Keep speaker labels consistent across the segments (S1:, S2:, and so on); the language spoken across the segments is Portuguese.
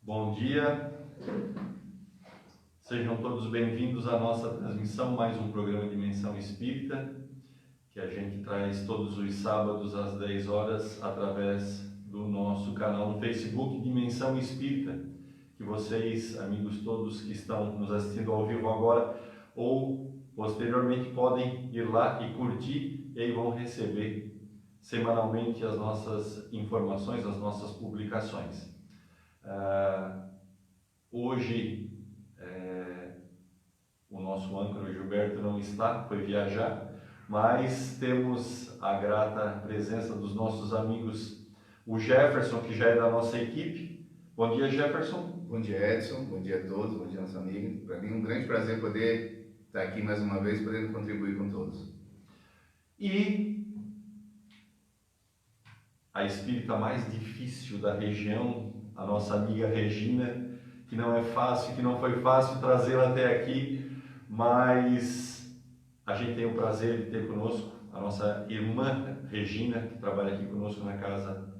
S1: Bom dia, sejam todos bem-vindos à nossa transmissão, mais um programa Dimensão Espírita, que a gente traz todos os sábados às 10 horas através do nosso canal no Facebook Dimensão Espírita, que vocês, amigos todos que estão nos assistindo ao vivo agora ou posteriormente podem ir lá e curtir e aí vão receber semanalmente as nossas informações, as nossas publicações. Hoje o nosso âncora Gilberto não está, foi viajar, mas temos a grata presença dos nossos amigos, o Jefferson, que já é da nossa equipe. Bom dia, Jefferson.
S2: Bom dia, Edson. Bom dia a todos. Bom dia, nosso amigo. Para mim é um grande prazer poder estar aqui mais uma vez, podendo contribuir com todos.
S1: E a espírita mais difícil da região, a nossa amiga Regina, que não é fácil, que não foi fácil trazê-la até aqui, mas a gente tem o prazer de ter conosco a nossa irmã Regina, que trabalha aqui conosco na Casa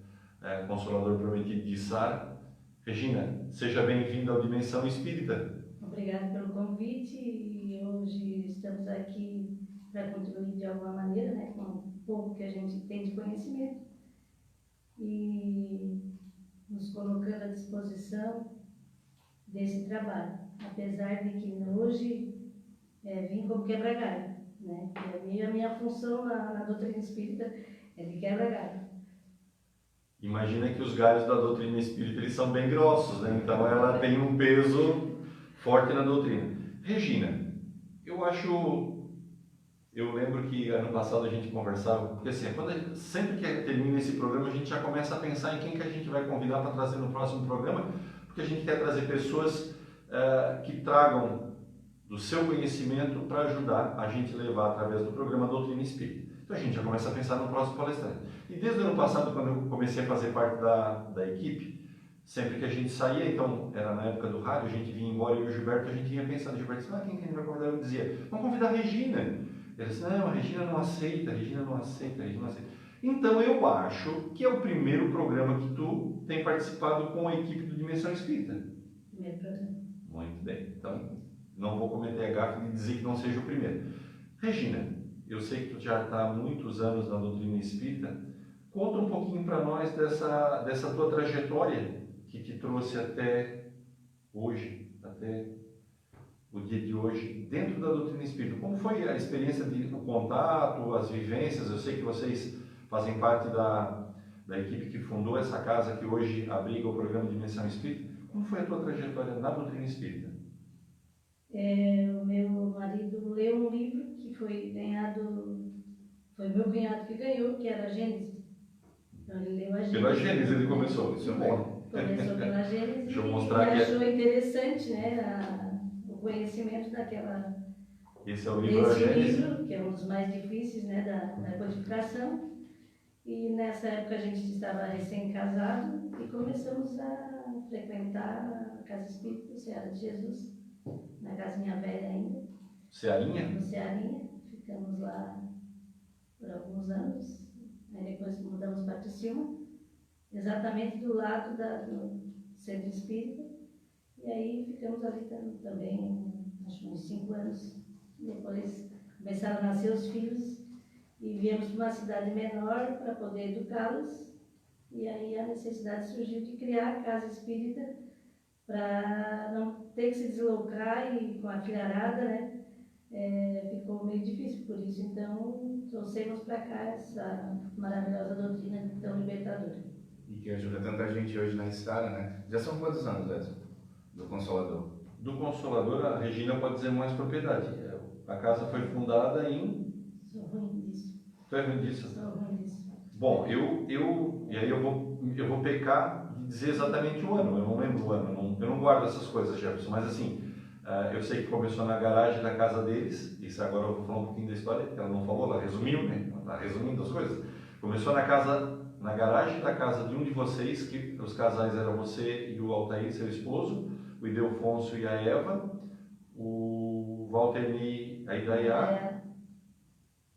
S1: Consolador Prometido de Sara. Regina, seja bem-vinda ao Dimensão Espírita.
S3: Obrigada pelo convite e hoje estamos aqui para contribuir de alguma maneira, né, com o pouco que a gente tem de conhecimento e nos colocando à disposição desse trabalho, apesar de que hoje vim como quebra-galho, né? E a minha função na doutrina espírita é de quebra-galho.
S1: Imagina que os galhos da doutrina espírita eles são bem grossos, né? Então ela tem um peso forte na doutrina. Regina, eu lembro que ano passado a gente conversava, porque assim, sempre que termina esse programa a gente já começa a pensar em quem que a gente vai convidar para trazer no próximo programa, porque a gente quer trazer pessoas que tragam do seu conhecimento para ajudar a gente a levar através do programa Doutrina Espírita. Então a gente já começa a pensar no próximo palestrante. E desde o ano passado, quando eu comecei a fazer parte da equipe, sempre que a gente saía, então era na época do rádio, a gente vinha embora e o Gilberto, a gente ia pensando, Gilberto, quem que a gente vai convidar? Eu dizia, vamos convidar a Regina. Ele disse, não, a Regina não aceita, a Regina não aceita, a Regina não aceita. Então eu acho que é o primeiro programa que tu tem participado com a equipe do Dimensão Espírita.
S3: Primeiro programa.
S1: Muito bem, então não vou cometer a gafe de dizer que não seja o primeiro. Regina, eu sei que tu já está há muitos anos na doutrina espírita, conta um pouquinho para nós dessa tua trajetória que te trouxe até hoje, até o dia de hoje, dentro da doutrina espírita. Como foi a experiência o contato, as vivências? Eu sei que vocês fazem parte da equipe que fundou essa casa que hoje abriga o programa Dimensão Espírita. Como foi a tua trajetória na doutrina espírita?
S3: O meu marido leu um livro que foi ganhado, foi meu cunhado que ganhou, que era a Gênesis. Então ele leu a Gênesis.
S1: Pela Gênesis ele começou, isso é bom.
S3: Começou pela Gênesis.
S1: Deixa eu mostrar
S3: e achou interessante, né, o conhecimento daquela...
S1: Esse é o livro da Gênesis.
S3: Livro, que é um dos mais difíceis, né, da codificação. E nessa época a gente estava recém-casado e começamos a frequentar a Casa Espírita, Seara de Jesus, na casinha velha ainda.
S1: Cearinha?
S3: No Cearinha. Ficamos lá por alguns anos. Aí depois mudamos para Criciúma, exatamente do lado do Centro Espírita. E aí ficamos ali também, acho uns 5 anos. Depois começaram a nascer os filhos e viemos para uma cidade menor para poder educá-los. E aí a necessidade surgiu de criar a Casa Espírita para não ter que se deslocar e com a filharada, né, ficou meio difícil. Por isso, então, trouxemos para cá essa maravilhosa doutrina tão libertadora.
S2: E que ajuda tanta gente hoje na estrada, né? Já são quantos anos, Edson, do Consolador?
S1: Do Consolador, a Regina pode dizer mais propriedade. A casa foi fundada em...
S3: Sou ruim disso.
S1: Tu é ruim disso?
S3: Sou ruim disso.
S1: Bom, e aí eu vou pecar de dizer exatamente o ano, eu não lembro o ano, eu não guardo essas coisas, Jefferson, mas assim, eu sei que começou na garagem da casa deles, isso agora eu vou falar um pouquinho da história, ela não falou, ela resumiu, né? Ela está resumindo as coisas. Começou na garagem da casa de um de vocês, que os casais eram você e o Altair, seu esposo, o Ildefonso e a Eva, o Valterni, a Idaiá.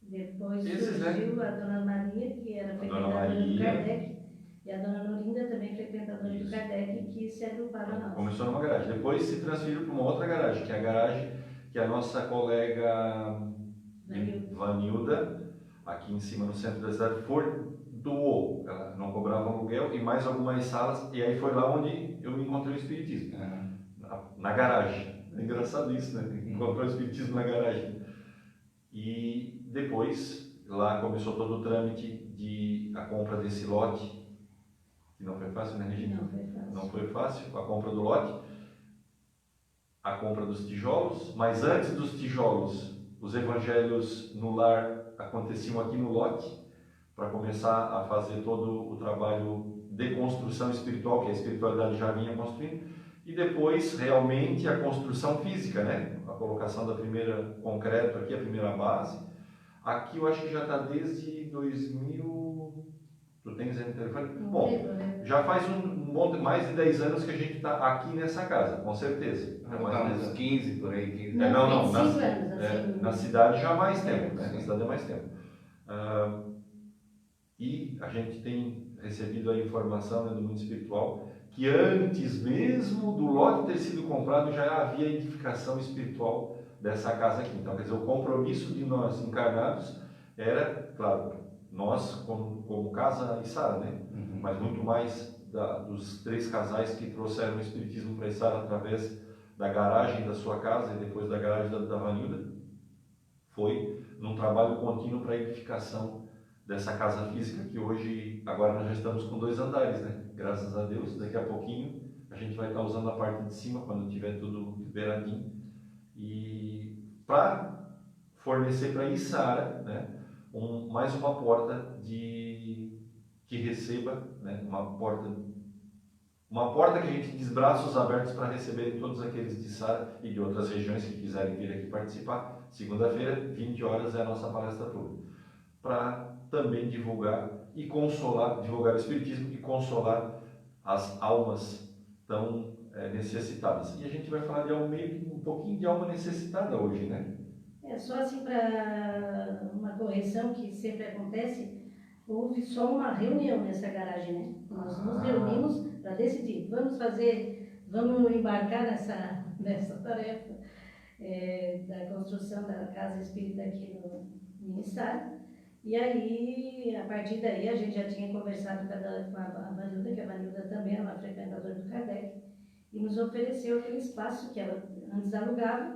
S3: Depois
S1: Esses,
S3: surgiu
S1: né?
S3: a Dona Maria, que era
S1: Dona
S3: frequentadora do
S1: Maria.
S3: Kardec, e a Dona Norinda, também frequentadora do
S1: Isso.
S3: Kardec, que se agruparam a nós.
S1: Começou numa garagem, depois se transferiu para uma outra garagem, que é a garagem que a nossa colega Vanilda, aqui em cima no centro da cidade, doou. Ela não cobrava aluguel e mais algumas salas, e aí foi lá onde eu encontrei o Espiritismo, na garagem. É engraçado isso, né? Encontrou o Espiritismo na garagem. E depois, lá começou todo o trâmite de a compra desse lote, que não foi fácil, né, Regina?
S3: Não foi fácil.
S1: Não foi fácil, a compra do lote, a compra dos tijolos, mas antes dos tijolos, os evangelhos no lar aconteciam aqui no lote, para começar a fazer todo o trabalho de construção espiritual, que a espiritualidade já vinha construindo, e depois realmente a construção física, né? A colocação da primeira concreto aqui, a primeira base. Aqui eu acho que já está desde 2000. Tu tens aí no telefone? Bom, já faz mais de 10 anos que a gente está aqui nessa casa, com certeza.
S2: Uns 15 por aí. 15.
S3: Não, 25 anos. Assim,
S1: na cidade já há mais tempo, né? Na cidade há mais tempo. E a gente tem recebido a informação, né, do mundo espiritual que antes mesmo do lote ter sido comprado já havia edificação espiritual dessa casa aqui. Então, quer dizer, o compromisso de nós encarnados era, claro, nós como casa Içara, né? Mas muito mais dos 3 casais que trouxeram o Espiritismo para Içara através da garagem da sua casa e depois da garagem da Vanilda, foi num trabalho contínuo para a edificação dessa casa física que hoje, agora nós já estamos com 2 andares, né? Graças a Deus, daqui a pouquinho a gente vai estar usando a parte de cima quando tiver tudo liberadinho, e para fornecer para Içara, né, mais uma porta que receba, né, uma porta que a gente diz braços abertos para receber todos aqueles de Içara e de outras regiões que quiserem vir aqui participar. Segunda-feira, 20 horas, é a nossa palestra pública, para também divulgar o Espiritismo e consolar as almas tão necessitadas. E a gente vai falar de um pouquinho de alma necessitada hoje, né?
S3: Só assim para uma correção que sempre acontece, houve só uma reunião nessa garagem, né? Nós nos reunimos para decidir, vamos embarcar nessa tarefa da construção da casa espírita aqui no Ministério. E aí, a partir daí, a gente já tinha conversado com a Vanilda, que a Vanilda também é uma frequentadora do Kardec, e nos ofereceu aquele espaço que ela antes alugava,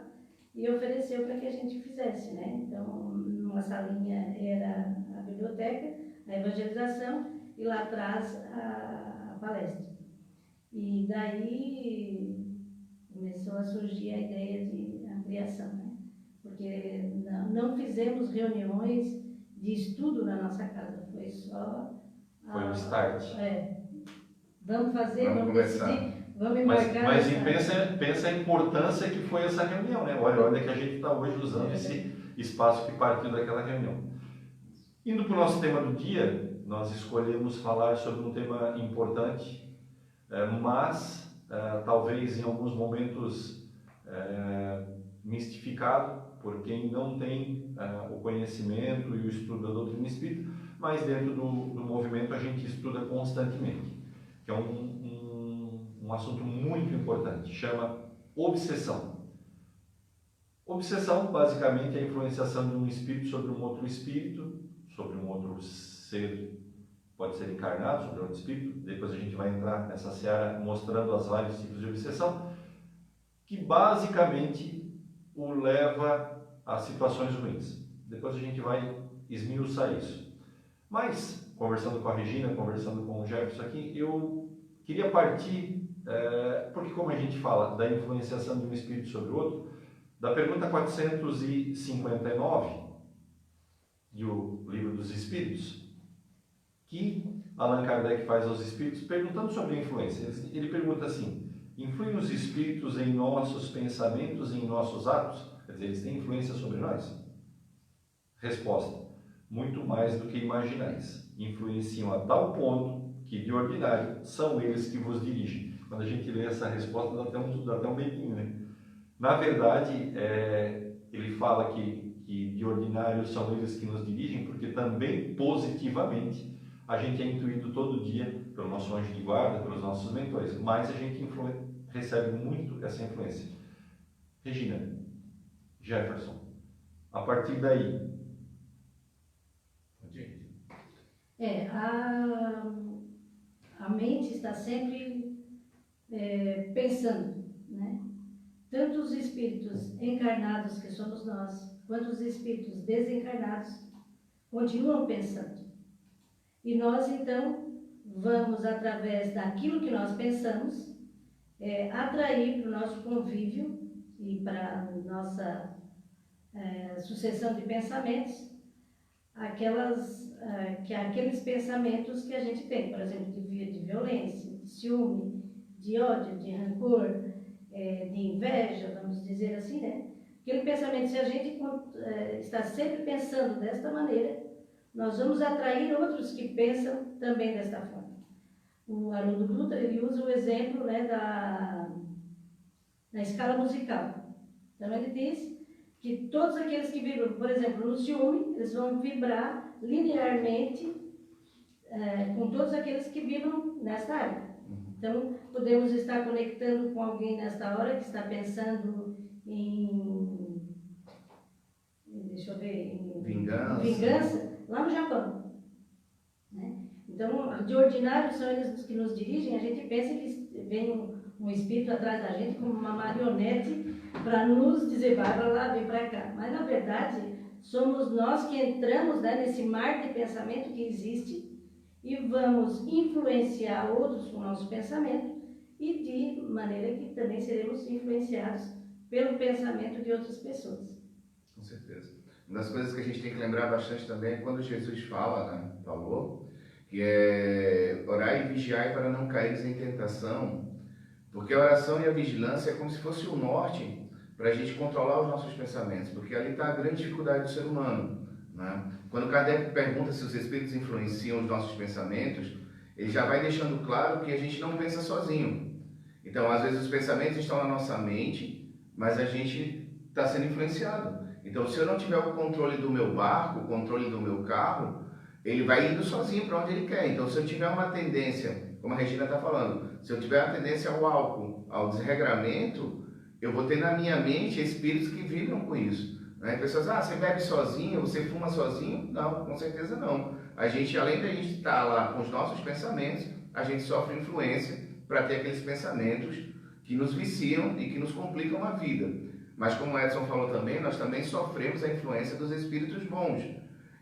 S3: e ofereceu para que a gente fizesse, né? Então, uma salinha era a biblioteca, a evangelização, e lá atrás a palestra. E daí começou a surgir a ideia de ampliação, né? Porque não fizemos reuniões de estudo na nossa casa, foi só...
S1: Foi o start.
S3: Vamos fazer, vamos decidir, vamos embarcar.
S1: Mas pensa a importância que foi essa reunião, né? Olha que a gente está hoje usando esse espaço que partiu daquela reunião. Indo para o nosso tema do dia, nós escolhemos falar sobre um tema importante, mas talvez em alguns momentos mistificado por quem não tem o conhecimento e o estudo da doutrina espírita, mas dentro do movimento a gente estuda constantemente, que é um assunto muito importante, chama obsessão. Obsessão, basicamente, é a influenciação de um espírito sobre um outro espírito, sobre um outro ser, pode ser encarnado, sobre outro espírito. Depois a gente vai entrar nessa seara mostrando os vários tipos de obsessão, que basicamente o leva a situações ruins. Depois a gente vai esmiuçar isso. Mas, conversando com a Regina, conversando com o Jefferson aqui, eu queria partir, porque como a gente fala da influenciação de um espírito sobre o outro, da pergunta 459 do Livro dos Espíritos, que Allan Kardec faz aos espíritos, perguntando sobre a influência. Ele pergunta assim: influem os espíritos em nossos pensamentos e em nossos atos? Quer dizer, eles têm influência sobre nós? Resposta: muito mais do que imaginais. Influenciam a tal ponto que, de ordinário, são eles que vos dirigem. Quando a gente lê essa resposta, dá até um medinho, né? Na verdade, ele fala que de ordinário são eles que nos dirigem, porque também, positivamente, a gente é intuído todo dia pelo nosso anjo de guarda, pelos nossos mentores, mas a gente recebe muito essa influência. Regina, Jefferson, a partir daí...
S3: A mente está sempre pensando, né? Tanto os espíritos encarnados, que somos nós, quanto os espíritos desencarnados, continuam pensando. E nós, então, vamos, através daquilo que nós pensamos, atrair para o nosso convívio e para a nossa sucessão de pensamentos aqueles pensamentos que a gente tem, por exemplo, de violência, de ciúme, de ódio, de rancor, de inveja, vamos dizer assim, né? Aquele pensamento, se a gente está sempre pensando desta maneira, nós vamos atrair outros que pensam também desta forma. O Haroldo Dutra, ele usa o exemplo, né, da escala musical. Então, ele diz que todos aqueles que vibram, por exemplo, no ciúme, eles vão vibrar linearmente com todos aqueles que vibram nesta área. Então, podemos estar conectando com alguém nesta hora que está pensando em vingança, lá no Japão. Né? Então, de ordinário, são eles que nos dirigem, a gente pensa que vem um espírito atrás da gente como uma marionete para nos dizer, vai para lá, vem para cá. Mas, na verdade, somos nós que entramos, né, nesse mar de pensamento que existe e vamos influenciar outros com o nosso pensamento e de maneira que também seremos influenciados pelo pensamento de outras pessoas.
S2: Com certeza. Uma das coisas que a gente tem que lembrar bastante também é quando Jesus falou, que é orar e vigiar para não cair em tentação, porque a oração e a vigilância é como se fosse o norte para a gente controlar os nossos pensamentos, porque ali está a grande dificuldade do ser humano, né? Quando Kardec pergunta se os espíritos influenciam os nossos pensamentos, ele já vai deixando claro que a gente não pensa sozinho. Então, às vezes os pensamentos estão na nossa mente, mas a gente está sendo influenciado. Então, se eu não tiver o controle do meu barco, o controle do meu carro, ele vai indo sozinho para onde ele quer. Então, se eu tiver uma tendência, como a Regina está falando, se eu tiver uma tendência ao álcool, ao desregramento, eu vou ter na minha mente espíritos que vibram com isso. Né? Pessoas, você bebe sozinho, você fuma sozinho? Não, com certeza não. A gente, além de a gente estar lá com os nossos pensamentos, a gente sofre influência para ter aqueles pensamentos que nos viciam e que nos complicam a vida. Mas como o Edson falou também, nós também sofremos a influência dos espíritos bons.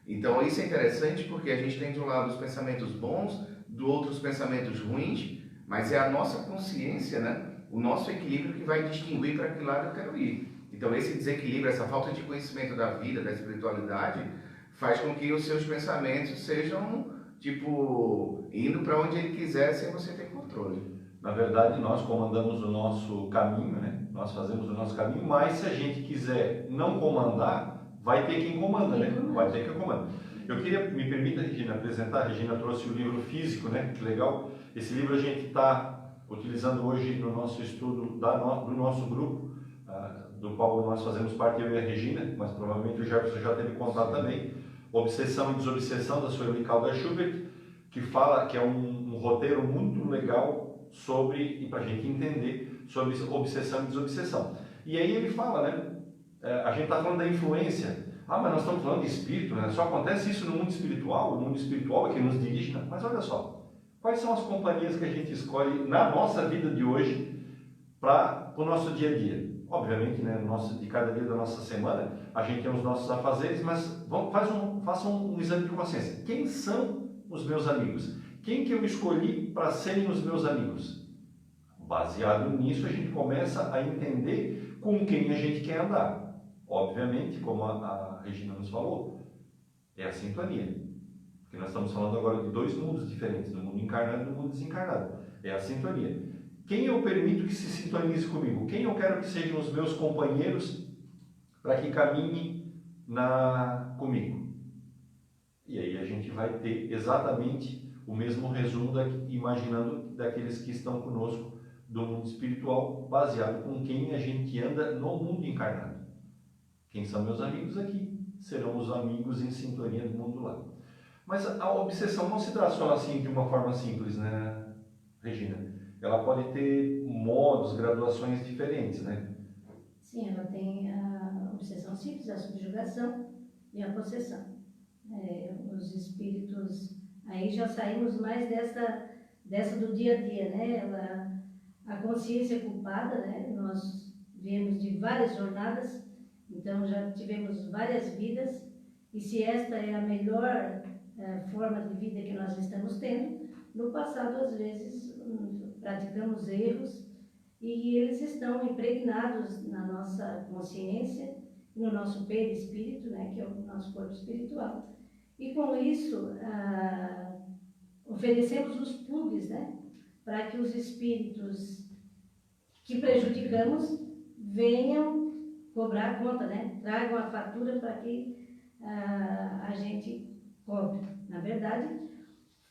S2: Então isso é interessante porque a gente tem de um lado os pensamentos bons, do outro os pensamentos ruins, mas é a nossa consciência, né? O nosso equilíbrio que vai distinguir para que lado eu quero ir. Então esse desequilíbrio, essa falta de conhecimento da vida, da espiritualidade, faz com que os seus pensamentos sejam, indo para onde ele quiser sem você ter controle.
S1: Na verdade, nós comandamos o nosso caminho, né? Nós fazemos o nosso caminho, mas se a gente quiser não comandar, vai ter quem comanda, né? Vai ter quem comanda. Eu queria, me permita, Regina, apresentar. A Regina trouxe o livro físico, né? Que legal. Esse livro a gente está utilizando hoje no nosso estudo do nosso grupo, do qual nós fazemos parte, eu e a Regina, mas provavelmente o Jefferson já teve contato também. Obsessão e Desobsessão, da Sueli Caldas Schubert, que fala que é um roteiro muito legal sobre, e para a gente entender, sobre obsessão e desobsessão. E aí ele fala, né? A gente está falando da influência. Mas nós estamos falando de espírito, né? Só acontece isso no mundo espiritual. O mundo espiritual é que nos dirige. Né? Mas olha só, quais são as companhias que a gente escolhe na nossa vida de hoje para o nosso dia a dia? Obviamente, né, de cada dia da nossa semana, a gente tem os nossos afazeres, mas façam um exame de consciência. Quem são os meus amigos? Quem que eu escolhi para serem os meus amigos? Baseado nisso, a gente começa a entender com quem a gente quer andar. Obviamente, como a Regina nos falou, é a sintonia. Porque nós estamos falando agora de dois mundos diferentes, do mundo encarnado e do mundo desencarnado. É a sintonia. Quem eu permito que se sintonize comigo? Quem eu quero que sejam os meus companheiros para que caminhem comigo? E aí a gente vai ter exatamente o mesmo resumo imaginando daqueles que estão conosco do mundo espiritual, baseado com quem a gente anda no mundo encarnado. Quem são meus amigos aqui serão os amigos em sintonia do mundo lá. Mas a obsessão não se traçou assim de uma forma simples, né, Regina? Ela pode ter modos, graduações diferentes, né?
S3: Sim, ela tem a obsessão simples, a subjugação e a possessão. Os espíritos, aí já saímos mais dessa do dia a dia, né? A consciência culpada, né? Nós viemos de várias jornadas, então já tivemos várias vidas, e se esta é a melhor forma de vida que nós estamos tendo, no passado, às vezes, praticamos erros e eles estão impregnados na nossa consciência, no nosso perispírito, né, que é o nosso corpo espiritual. E com isso, oferecemos os plugs, né, para que os espíritos que prejudicamos venham cobrar a conta, né, tragam a fatura para que a gente cobre. Na verdade,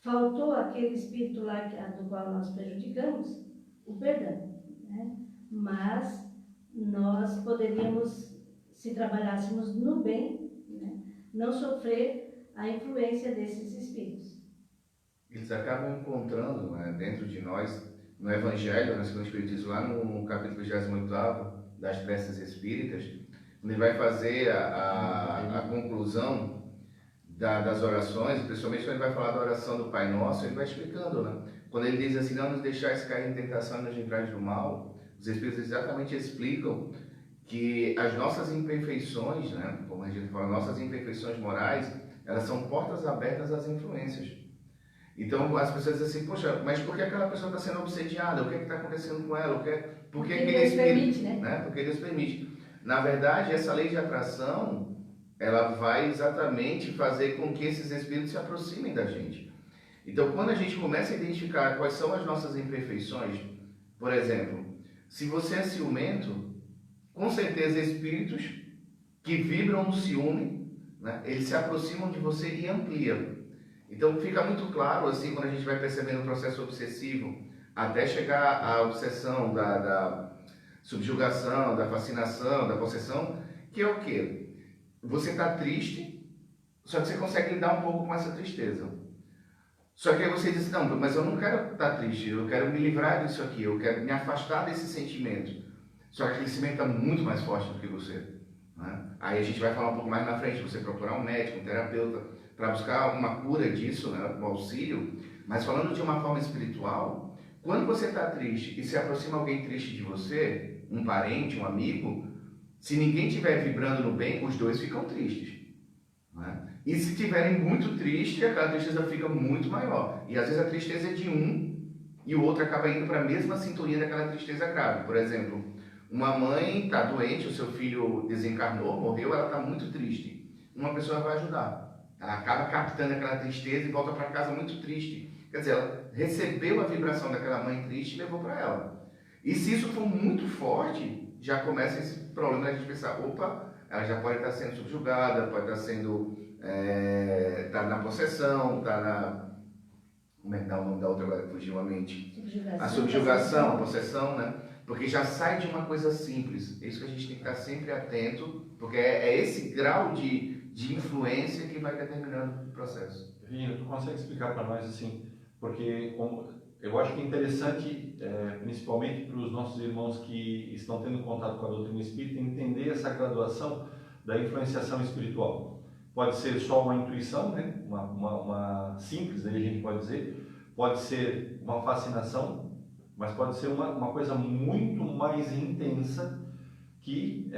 S3: faltou aquele espírito lá do qual nós prejudicamos o perdão, né? Mas nós poderíamos, se trabalhássemos no bem, né, não sofrer a influência desses espíritos.
S2: Eles acabam encontrando, né, dentro de nós, no Evangelho, no segundo Espiritismo, lá no capítulo 28º das Preces Espíritas, ele vai fazer a conclusão das orações, principalmente quando ele vai falar da oração do Pai Nosso, ele vai explicando, né? Quando ele diz assim, não nos deixais cair em tentação e nos livrais do mal, os Espíritos exatamente explicam que as nossas imperfeições, né, como a gente fala, nossas imperfeições morais, elas são portas abertas às influências. Então as pessoas dizem assim, poxa, mas por que aquela pessoa está sendo obsediada? O que está acontecendo com ela? Por que
S3: Deus permite, né?
S2: Porque Deus permite. Na verdade, essa lei de atração, ela vai exatamente fazer com que esses espíritos se aproximem da gente. Então, quando a gente começa a identificar quais são as nossas imperfeições, por exemplo, se você é ciumento, com certeza espíritos que vibram no ciúme, né, eles se aproximam de você e ampliam. Então, fica muito claro, assim, quando a gente vai percebendo o processo obsessivo, até chegar à obsessão da subjugação, da fascinação, da possessão, que é o quê? Você está triste, só que você consegue lidar um pouco com essa tristeza. Só que aí você diz, não, mas eu não quero estar triste, eu quero me livrar disso aqui, eu quero me afastar desse sentimento. Só que aquele sentimento está muito mais forte do que você. Né? Aí a gente vai falar um pouco mais na frente, você procurar um médico, um terapeuta, para buscar uma cura disso, né, um auxílio. Mas falando de uma forma espiritual, quando você está triste e se aproxima alguém triste de você, um parente, um amigo, se ninguém estiver vibrando no bem, os dois ficam tristes. Né? E se estiverem muito tristes, aquela tristeza fica muito maior. E às vezes a tristeza é de um e o outro acaba indo para a mesma sintonia daquela tristeza grave. Por exemplo, uma mãe está doente, o seu filho desencarnou, morreu, ela está muito triste. Uma pessoa vai ajudar. Ela acaba captando aquela tristeza e volta para casa muito triste. Quer dizer, ela recebeu a vibração daquela mãe triste e levou para ela. E se isso for muito forte, já começa esse problema da gente pensar, opa, ela já pode estar sendo subjugada, pode estar sendo, tá na possessão, está na... Como é que dá o nome da outra agora que fugiu a mente? A subjugação, a possessão, né? Porque já sai de uma coisa simples. É isso que a gente tem que estar sempre atento, porque é esse grau de influência que vai determinando o processo.
S1: Virginia, tu consegue explicar para nós assim, porque eu acho que é interessante, principalmente para os nossos irmãos que estão tendo contato com a doutrina espírita, entender essa graduação da influenciação espiritual. Pode ser só uma intuição, né? uma simples, aí a gente pode dizer, pode ser uma fascinação, mas pode ser uma coisa muito mais intensa, que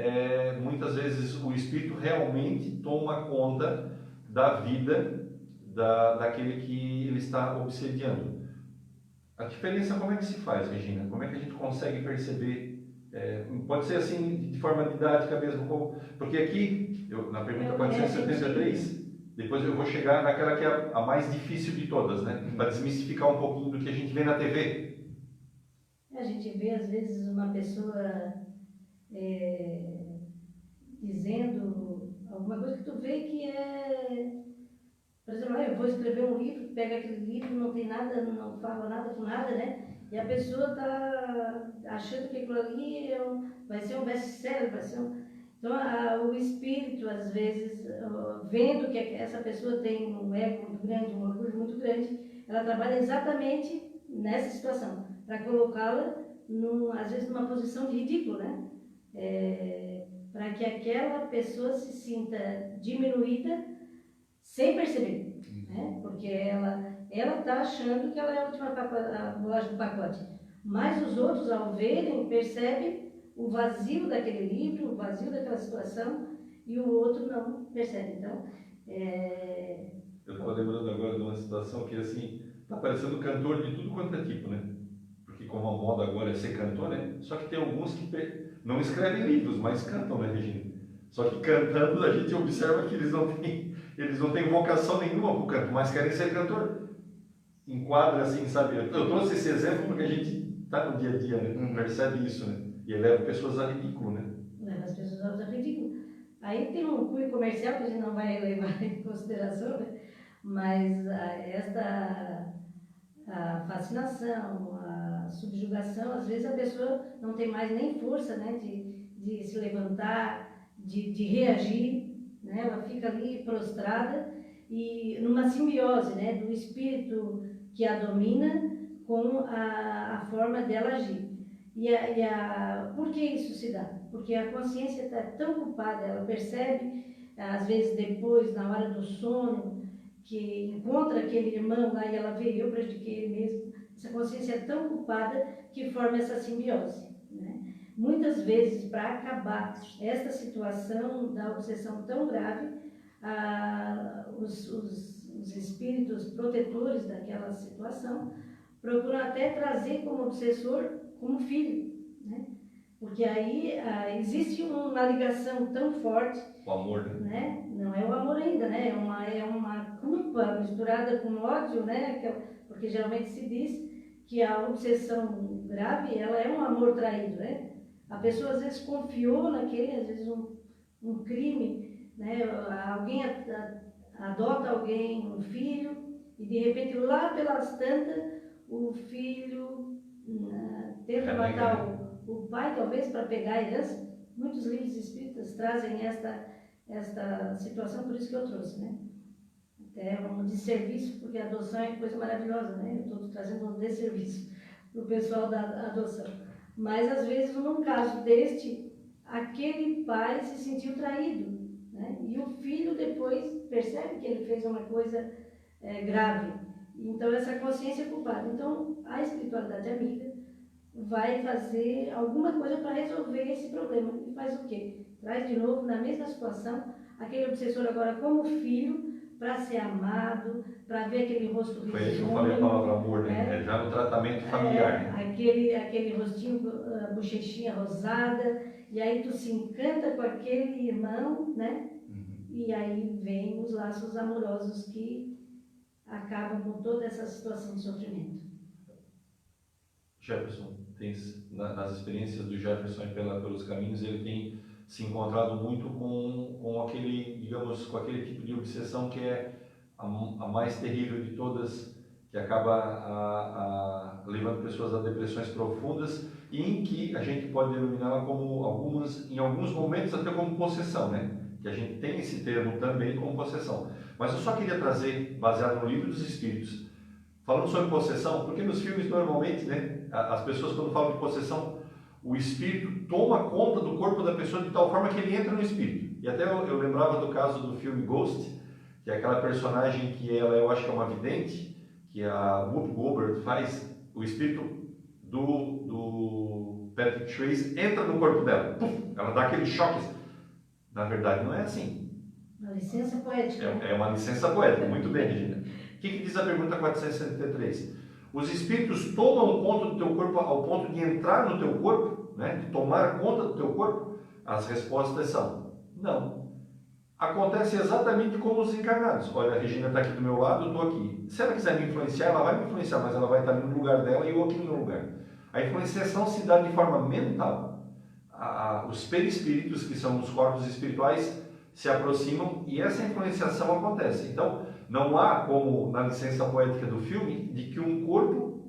S1: muitas vezes o espírito realmente toma conta da vida daquele que ele está obsediando. A diferença, como é que se faz, Regina? Como é que a gente consegue perceber? Pode ser assim, de forma didática mesmo, porque aqui, na pergunta 473, Depois eu vou chegar naquela que é a mais difícil de todas, né? Para desmistificar um pouquinho do que a gente vê na TV.
S3: A gente vê, às vezes, uma pessoa dizendo alguma coisa que tu vê que é... Por exemplo, eu vou escrever um livro, pega aquele livro, não tem nada, não fala nada com nada, né? E a pessoa está achando que aquilo ali vai ser um best-seller, vai ser um... Então, o espírito, às vezes, vendo que essa pessoa tem um ego muito grande, um orgulho muito grande, ela trabalha exatamente nessa situação, para colocá-la, às vezes, numa posição de ridículo, né? Para que aquela pessoa se sinta diminuída sem perceber, né? Porque ela está achando que ela é a última bolacha do pacote. Mas os outros, ao verem, percebem o vazio daquele livro, o vazio daquela situação, e o outro não percebe. Então,
S1: eu estou lembrando agora de uma situação que, assim, está parecendo cantor de tudo quanto é tipo, né? Porque como a moda agora é ser cantor, né? Só que tem alguns que não escrevem livros, mas cantam, né, Regina? Só que cantando a gente observa que eles não têm vocação nenhuma para o canto, mas querem ser cantor. Enquadra assim, sabe? Eu trouxe esse exemplo porque a gente está no dia a dia, né? Percebe isso, né? E eleva pessoas a ridículo, né?
S3: Leva as pessoas a ridículo. Aí tem um cunho comercial que a gente não vai levar em consideração, né? Mas a fascinação, a subjugação, às vezes a pessoa não tem mais nem força, né? De se levantar, de reagir, né? Ela fica ali prostrada e numa simbiose, né? Do espírito que a domina com a forma dela agir. Por que isso se dá? Porque a consciência está tão ocupada, ela percebe, às vezes depois, na hora do sono, que encontra aquele irmão lá e ela vê, eu prejudiquei ele mesmo. Essa consciência é tão ocupada que forma essa simbiose, né? Muitas vezes, para acabar esta situação da obsessão tão grave, os espíritos protetores daquela situação procuram até trazer como obsessor como filho, né? Porque aí existe uma ligação tão forte.
S1: O amor, né?
S3: Não é o amor ainda, né? É uma culpa misturada com ódio, né? Porque geralmente se diz que a obsessão grave, ela é um amor traído, né? A pessoa às vezes confiou naquele, às vezes um crime, né? Alguém adota alguém, um filho, e de repente lá pelas tantas, o filho tenta matar o pai, talvez, para pegar a herança. Muitos livros espíritas trazem esta situação, por isso que eu trouxe, né? Até um desserviço, porque a adoção é coisa maravilhosa, né? Eu estou trazendo um desserviço para o pessoal da adoção. Mas, às vezes, num caso deste, aquele pai se sentiu traído, né? E o filho depois percebe que ele fez uma coisa grave. Então, essa consciência é culpada. Então, a espiritualidade amiga vai fazer alguma coisa para resolver esse problema. E faz o quê? Traz de novo, na mesma situação, aquele obsessor agora como filho, para ser amado, para ver aquele rosto risonho.
S1: Foi aí que eu falei a palavra amor, né? Já no tratamento familiar, né?
S3: Aquele rostinho, bochechinha rosada, e aí tu se encanta com aquele irmão, né? E aí vem os laços amorosos que acabam com toda essa situação de sofrimento.
S1: Jefferson, nas experiências do Jefferson pelos caminhos, ele tem se encontrado muito com aquele, digamos, com aquele tipo de obsessão que é a mais terrível de todas, que acaba levando pessoas a depressões profundas e em que a gente pode denominá-la como em alguns momentos até como possessão, né? Que a gente tem esse termo também como possessão. Mas eu só queria trazer, baseado no Livro dos Espíritos, falando sobre possessão, porque nos filmes normalmente, né, as pessoas quando falam de possessão, o espírito toma conta do corpo da pessoa de tal forma que ele entra no espírito. E até eu lembrava do caso do filme Ghost, que é aquela personagem que eu acho que é uma vidente, que a Whoopi Goldberg faz, o espírito do Patrick Swayze entra no corpo dela. Puf, ela dá aquele choque. Na verdade, não é assim.
S3: Uma licença poética.
S1: É uma licença poética. Muito bem, Regina. O que diz a pergunta 473? Os espíritos tomam conta do teu corpo ao ponto de entrar no teu corpo, né? De tomar conta do teu corpo? As respostas são: não. acontece exatamente como os encarnados. Olha, a Regina está aqui do meu lado, eu estou aqui. Se ela quiser me influenciar, ela vai me influenciar, mas ela vai estar no lugar dela e eu aqui no meu lugar. A influenciação se dá de forma mental. Os perispíritos, que são os corpos espirituais, se aproximam e essa influenciação acontece. Então, não há como na licença poética do filme de que um corpo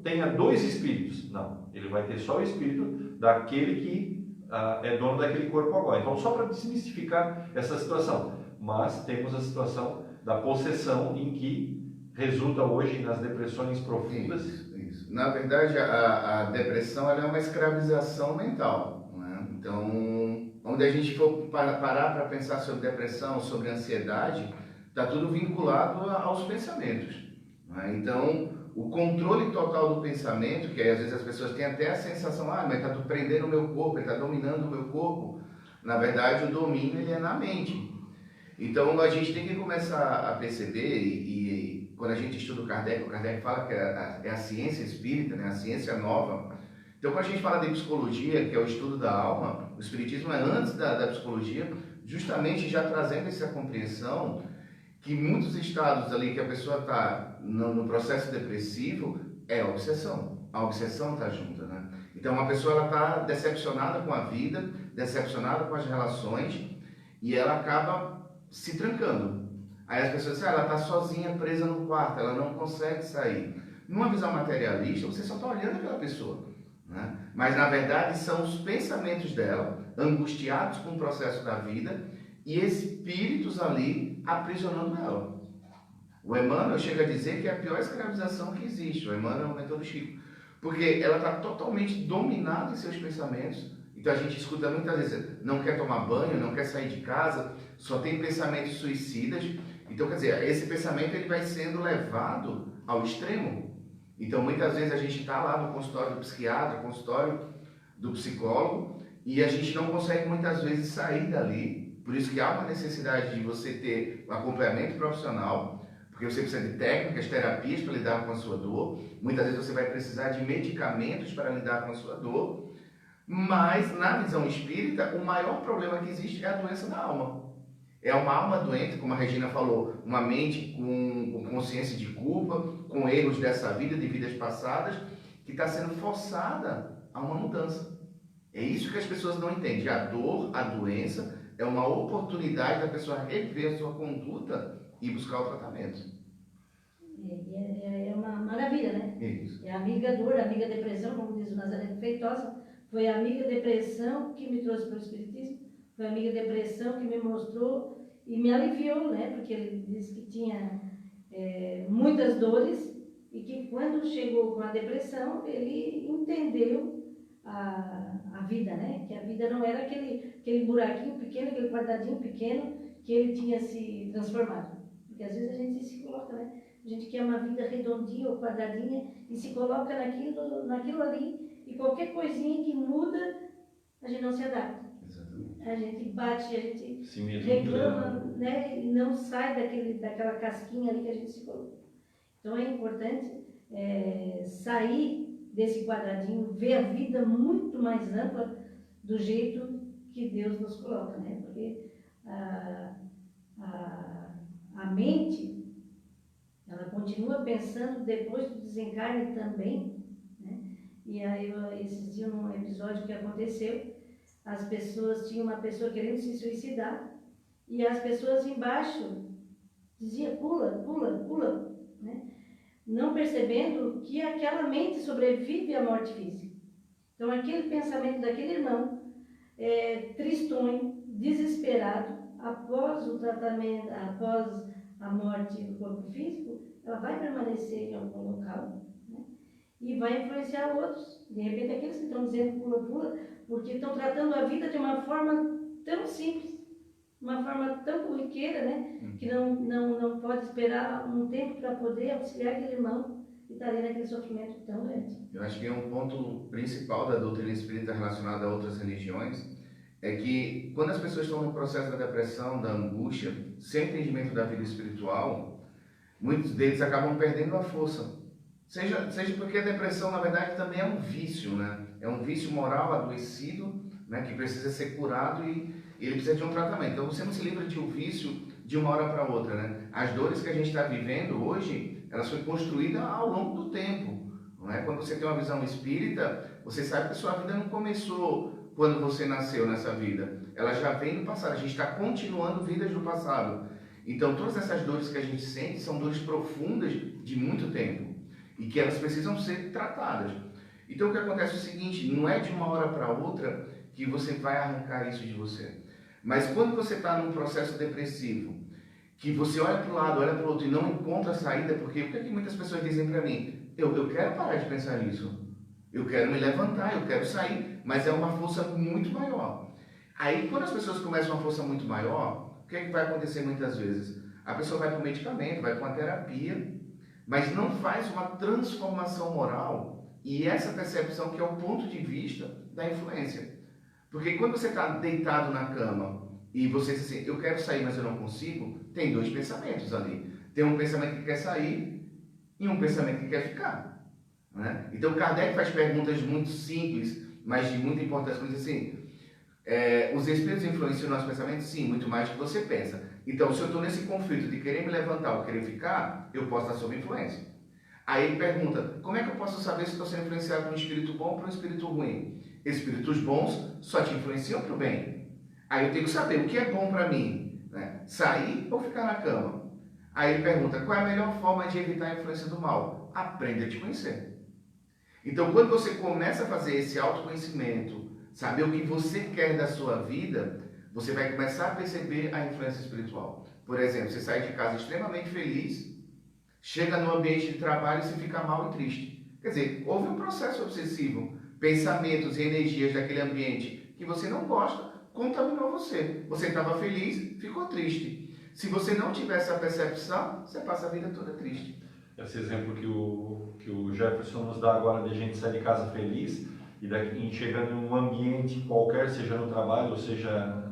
S1: tenha dois espíritos. Não, ele vai ter só o espírito daquele que é dono daquele corpo agora. Então, só para desmistificar essa situação. Mas temos a situação da possessão em que resulta hoje nas depressões profundas.
S2: Isso. Na verdade, a depressão ela é uma escravização mental, né? Então, onde a gente for parar para pensar sobre depressão, sobre ansiedade, está tudo vinculado aos pensamentos, né? Então, o controle total do pensamento, que aí, às vezes as pessoas têm até a sensação, mas está prendendo o meu corpo, ele está dominando o meu corpo. Na verdade, o domínio ele é na mente. Então, a gente tem que começar a perceber, e quando a gente estuda o Kardec fala que é a ciência espírita, né, a ciência nova. Então, quando a gente fala de psicologia, que é o estudo da alma, o espiritismo é antes da psicologia, justamente já trazendo essa compreensão que muitos estados ali que a pessoa está no processo depressivo é a obsessão. A obsessão está junta, né? Então, a pessoa está decepcionada com a vida, decepcionada com as relações, e ela acaba se trancando. Aí as pessoas dizem, ela está sozinha, presa no quarto, ela não consegue sair. Numa visão materialista, você só está olhando aquela pessoa, né? Mas, na verdade, são os pensamentos dela, angustiados com o processo da vida, e espíritos ali aprisionando ela. O Emmanuel chega a dizer que é a pior escravização que existe. O Emmanuel é o mentor do Chico. Porque ela está totalmente dominada em seus pensamentos. Então a gente escuta muitas vezes, não quer tomar banho, não quer sair de casa, só tem pensamentos suicidas. Então, quer dizer, esse pensamento ele vai sendo levado ao extremo. Então, muitas vezes a gente está lá no consultório do psiquiatra, consultório do psicólogo, e a gente não consegue muitas vezes sair dali. Por isso que há uma necessidade de você ter um acompanhamento profissional, porque você precisa de técnicas, terapias para lidar com a sua dor. Muitas vezes você vai precisar de medicamentos para lidar com a sua dor. Mas, na visão espírita, o maior problema que existe é a doença da alma. É uma alma doente, como a Regina falou, uma mente com consciência de culpa, com erros dessa vida, de vidas passadas, que está sendo forçada a uma mudança. É isso que as pessoas não entendem. A dor, a doença, é uma oportunidade da pessoa rever a sua conduta e buscar o tratamento.
S3: É uma maravilha, né?
S2: Isso.
S3: É a amiga dor, a amiga depressão, como diz o Nazareno Feitosa. Foi a amiga depressão que me trouxe para o Espiritismo. Foi a amiga depressão que me mostrou e me aliviou, né? Porque ele disse que tinha muitas dores e que quando chegou com a depressão, ele entendeu a vida, né? Que a vida não era aquele buraquinho pequeno, aquele quadradinho pequeno que ele tinha se transformado. Porque às vezes a gente se coloca, né? A gente quer uma vida redondinha ou quadradinha e se coloca naquilo ali, e qualquer coisinha que muda, a gente não se adapta.
S2: Exatamente.
S3: A gente bate, a gente
S1: Sim,
S3: reclama, né? E não sai daquela casquinha ali que a gente se colocou. Então é importante sair desse quadradinho, ver a vida muito mais ampla do jeito que Deus nos coloca, né? Porque a mente, ela continua pensando depois do desencarne também, né? E aí, esses dias, num episódio que aconteceu, as pessoas, tinha uma pessoa querendo se suicidar, e as pessoas embaixo diziam, pula, pula, pula, né? Não percebendo que aquela mente sobrevive à morte física. Então, aquele pensamento daquele irmão, tristonho, desesperado, após o tratamento, após a morte do corpo físico, ela vai permanecer em algum local, né? E vai influenciar outros. De repente, aqueles que estão dizendo pula, pula, porque estão tratando a vida de uma forma tão simples, uma forma tão corriqueira, né? Que não pode esperar um tempo para poder auxiliar aquele irmão que está ali naquele sofrimento tão grande.
S2: Eu acho que um ponto principal da doutrina espírita relacionada a outras religiões é que quando as pessoas estão no processo da depressão, da angústia, sem entendimento da vida espiritual, muitos deles acabam perdendo a força. Seja porque a depressão, na verdade, também é um vício, né? É um vício moral adoecido, né? Que precisa ser curado ele precisa de um tratamento. Então você não se livra de um vício de uma hora para outra, né? As dores que a gente está vivendo hoje, elas foram construídas ao longo do tempo, não é? Quando você tem uma visão espírita, você sabe que a sua vida não começou quando você nasceu nessa vida. Ela já vem do passado, a gente está continuando vidas do passado. Então todas essas dores que a gente sente são dores profundas de muito tempo e que elas precisam ser tratadas. Então o que acontece é o seguinte, não é de uma hora para outra que você vai arrancar isso de você. Mas quando você está num processo depressivo, que você olha para o lado, olha para o outro e não encontra saída, porque o que é que muitas pessoas dizem para mim? Eu quero parar de pensar nisso. Eu quero me levantar, eu quero sair, mas é uma força muito maior. Aí quando as pessoas começam uma força muito maior, o que é que vai acontecer muitas vezes? A pessoa vai para o medicamento, vai para uma terapia, mas não faz uma transformação moral e essa percepção que é o ponto de vista da influência. Porque quando você está deitado na cama e você diz assim, eu quero sair, mas eu não consigo, tem dois pensamentos ali. Tem um pensamento que quer sair e um pensamento que quer ficar. Né? Então Kardec faz perguntas muito simples, mas de muita importância, como diz assim, os espíritos influenciam o nosso pensamento? Sim, muito mais do que você pensa. Então, se eu estou nesse conflito de querer me levantar ou querer ficar, eu posso estar sob influência. Aí ele pergunta, como é que eu posso saber se estou sendo influenciado por um espírito bom ou por um espírito ruim? Espíritos bons só te influenciam para o bem. Aí eu tenho que saber o que é bom para mim, né? Sair ou ficar na cama. Aí ele pergunta, qual é a melhor forma de evitar a influência do mal? Aprenda a te conhecer. Então, quando você começa a fazer esse autoconhecimento, saber o que você quer da sua vida, você vai começar a perceber a influência espiritual. Por exemplo, você sai de casa extremamente feliz, chega no ambiente de trabalho e se fica mal e triste. Quer dizer, houve um processo obsessivo. Pensamentos e energias daquele ambiente que você não gosta, contaminou você. Você estava feliz, ficou triste. Se você não tiver essa percepção, você passa a vida toda triste.
S1: Esse exemplo que o Jefferson nos dá agora de a gente sair de casa feliz e daqui, chegando em um ambiente qualquer, seja no trabalho, ou seja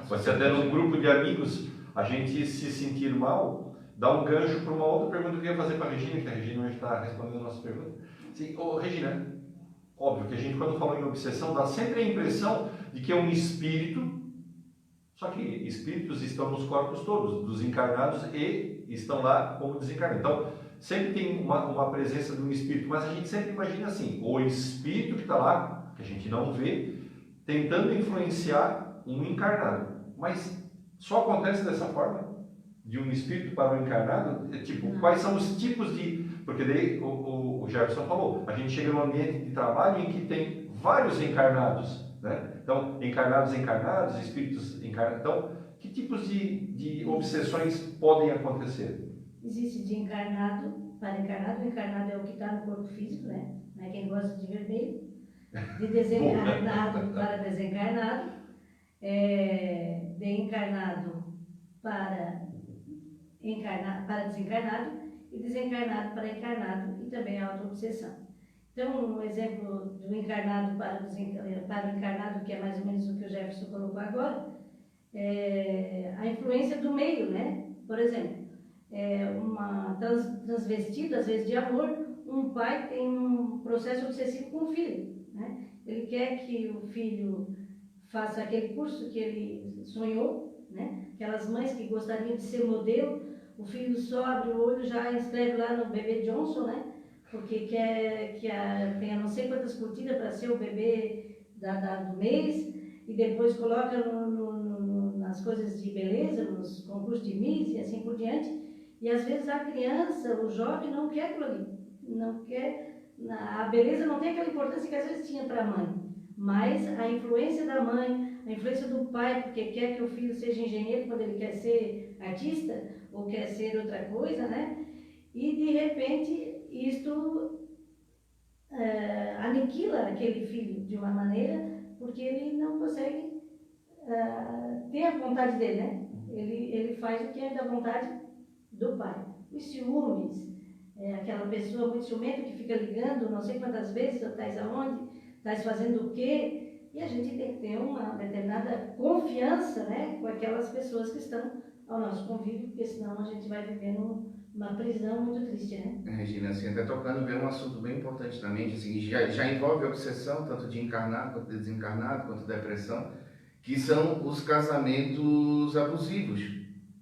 S1: pode ser até num grupo de amigos, a gente se sentir mal, dá um gancho para uma outra pergunta que eu ia fazer para a Regina, que a Regina hoje está respondendo a nossa pergunta. Sim, Regina, óbvio que a gente, quando fala em obsessão, dá sempre a impressão de que é um espírito, só que espíritos estão nos corpos todos, dos encarnados e estão lá como desencarnados. Então, sempre tem uma presença de um espírito, mas a gente sempre imagina assim, o espírito que está lá, que a gente não vê, tentando influenciar um encarnado. Mas só acontece dessa forma? De um espírito para um encarnado? Tipo, quais são os tipos de... Porque daí o Jefferson falou, a gente chega num ambiente de trabalho em que tem vários encarnados, né? Então, encarnados, espíritos encarnados. Então, que tipos de obsessões podem acontecer?
S3: Existe de encarnado para encarnado. O encarnado é o que está no corpo físico, né? Não é quem gosta de vermelho. De desencarnado para desencarnado. De encarnado para desencarnado e desencarnado para encarnado, e também a auto-obsessão. Então, um exemplo do encarnado para o encarnado, que é mais ou menos o que o Jefferson colocou agora, é a influência do meio, né? Por exemplo, uma transvestida, às vezes de amor, um pai tem um processo obsessivo com o filho, né? Ele quer que o filho faça aquele curso que ele sonhou, né? Aquelas mães que gostariam de ser modelo, o filho só abre o olho, já escreve lá no bebê Johnson, né? Porque quer que tenha não sei quantas curtidas para ser o bebê do mês, e depois coloca nas coisas de beleza, nos concursos de Miss e assim por diante. E às vezes a criança, o jovem, não quer aquilo ali. Não quer, a beleza não tem aquela importância que às vezes tinha para a mãe. Mas a influência da mãe, a influência do pai, porque quer que o filho seja engenheiro quando ele quer ser artista, ou quer ser outra coisa, né? E de repente isto aniquila aquele filho de uma maneira, porque ele não consegue ter a vontade dele, né? Ele faz o que é da vontade do pai. Os ciúmes, aquela pessoa muito ciumenta que fica ligando não sei quantas vezes, estás aonde, estás fazendo o quê, e a gente tem que ter uma determinada confiança, né, com aquelas pessoas que estão ao nosso convívio, porque senão a gente vai viver numa prisão muito triste, né?
S2: Regina, assim, até tocando bem um assunto bem importante na mente, assim, já envolve obsessão, tanto de encarnado quanto de desencarnado, quanto depressão, que são os casamentos abusivos,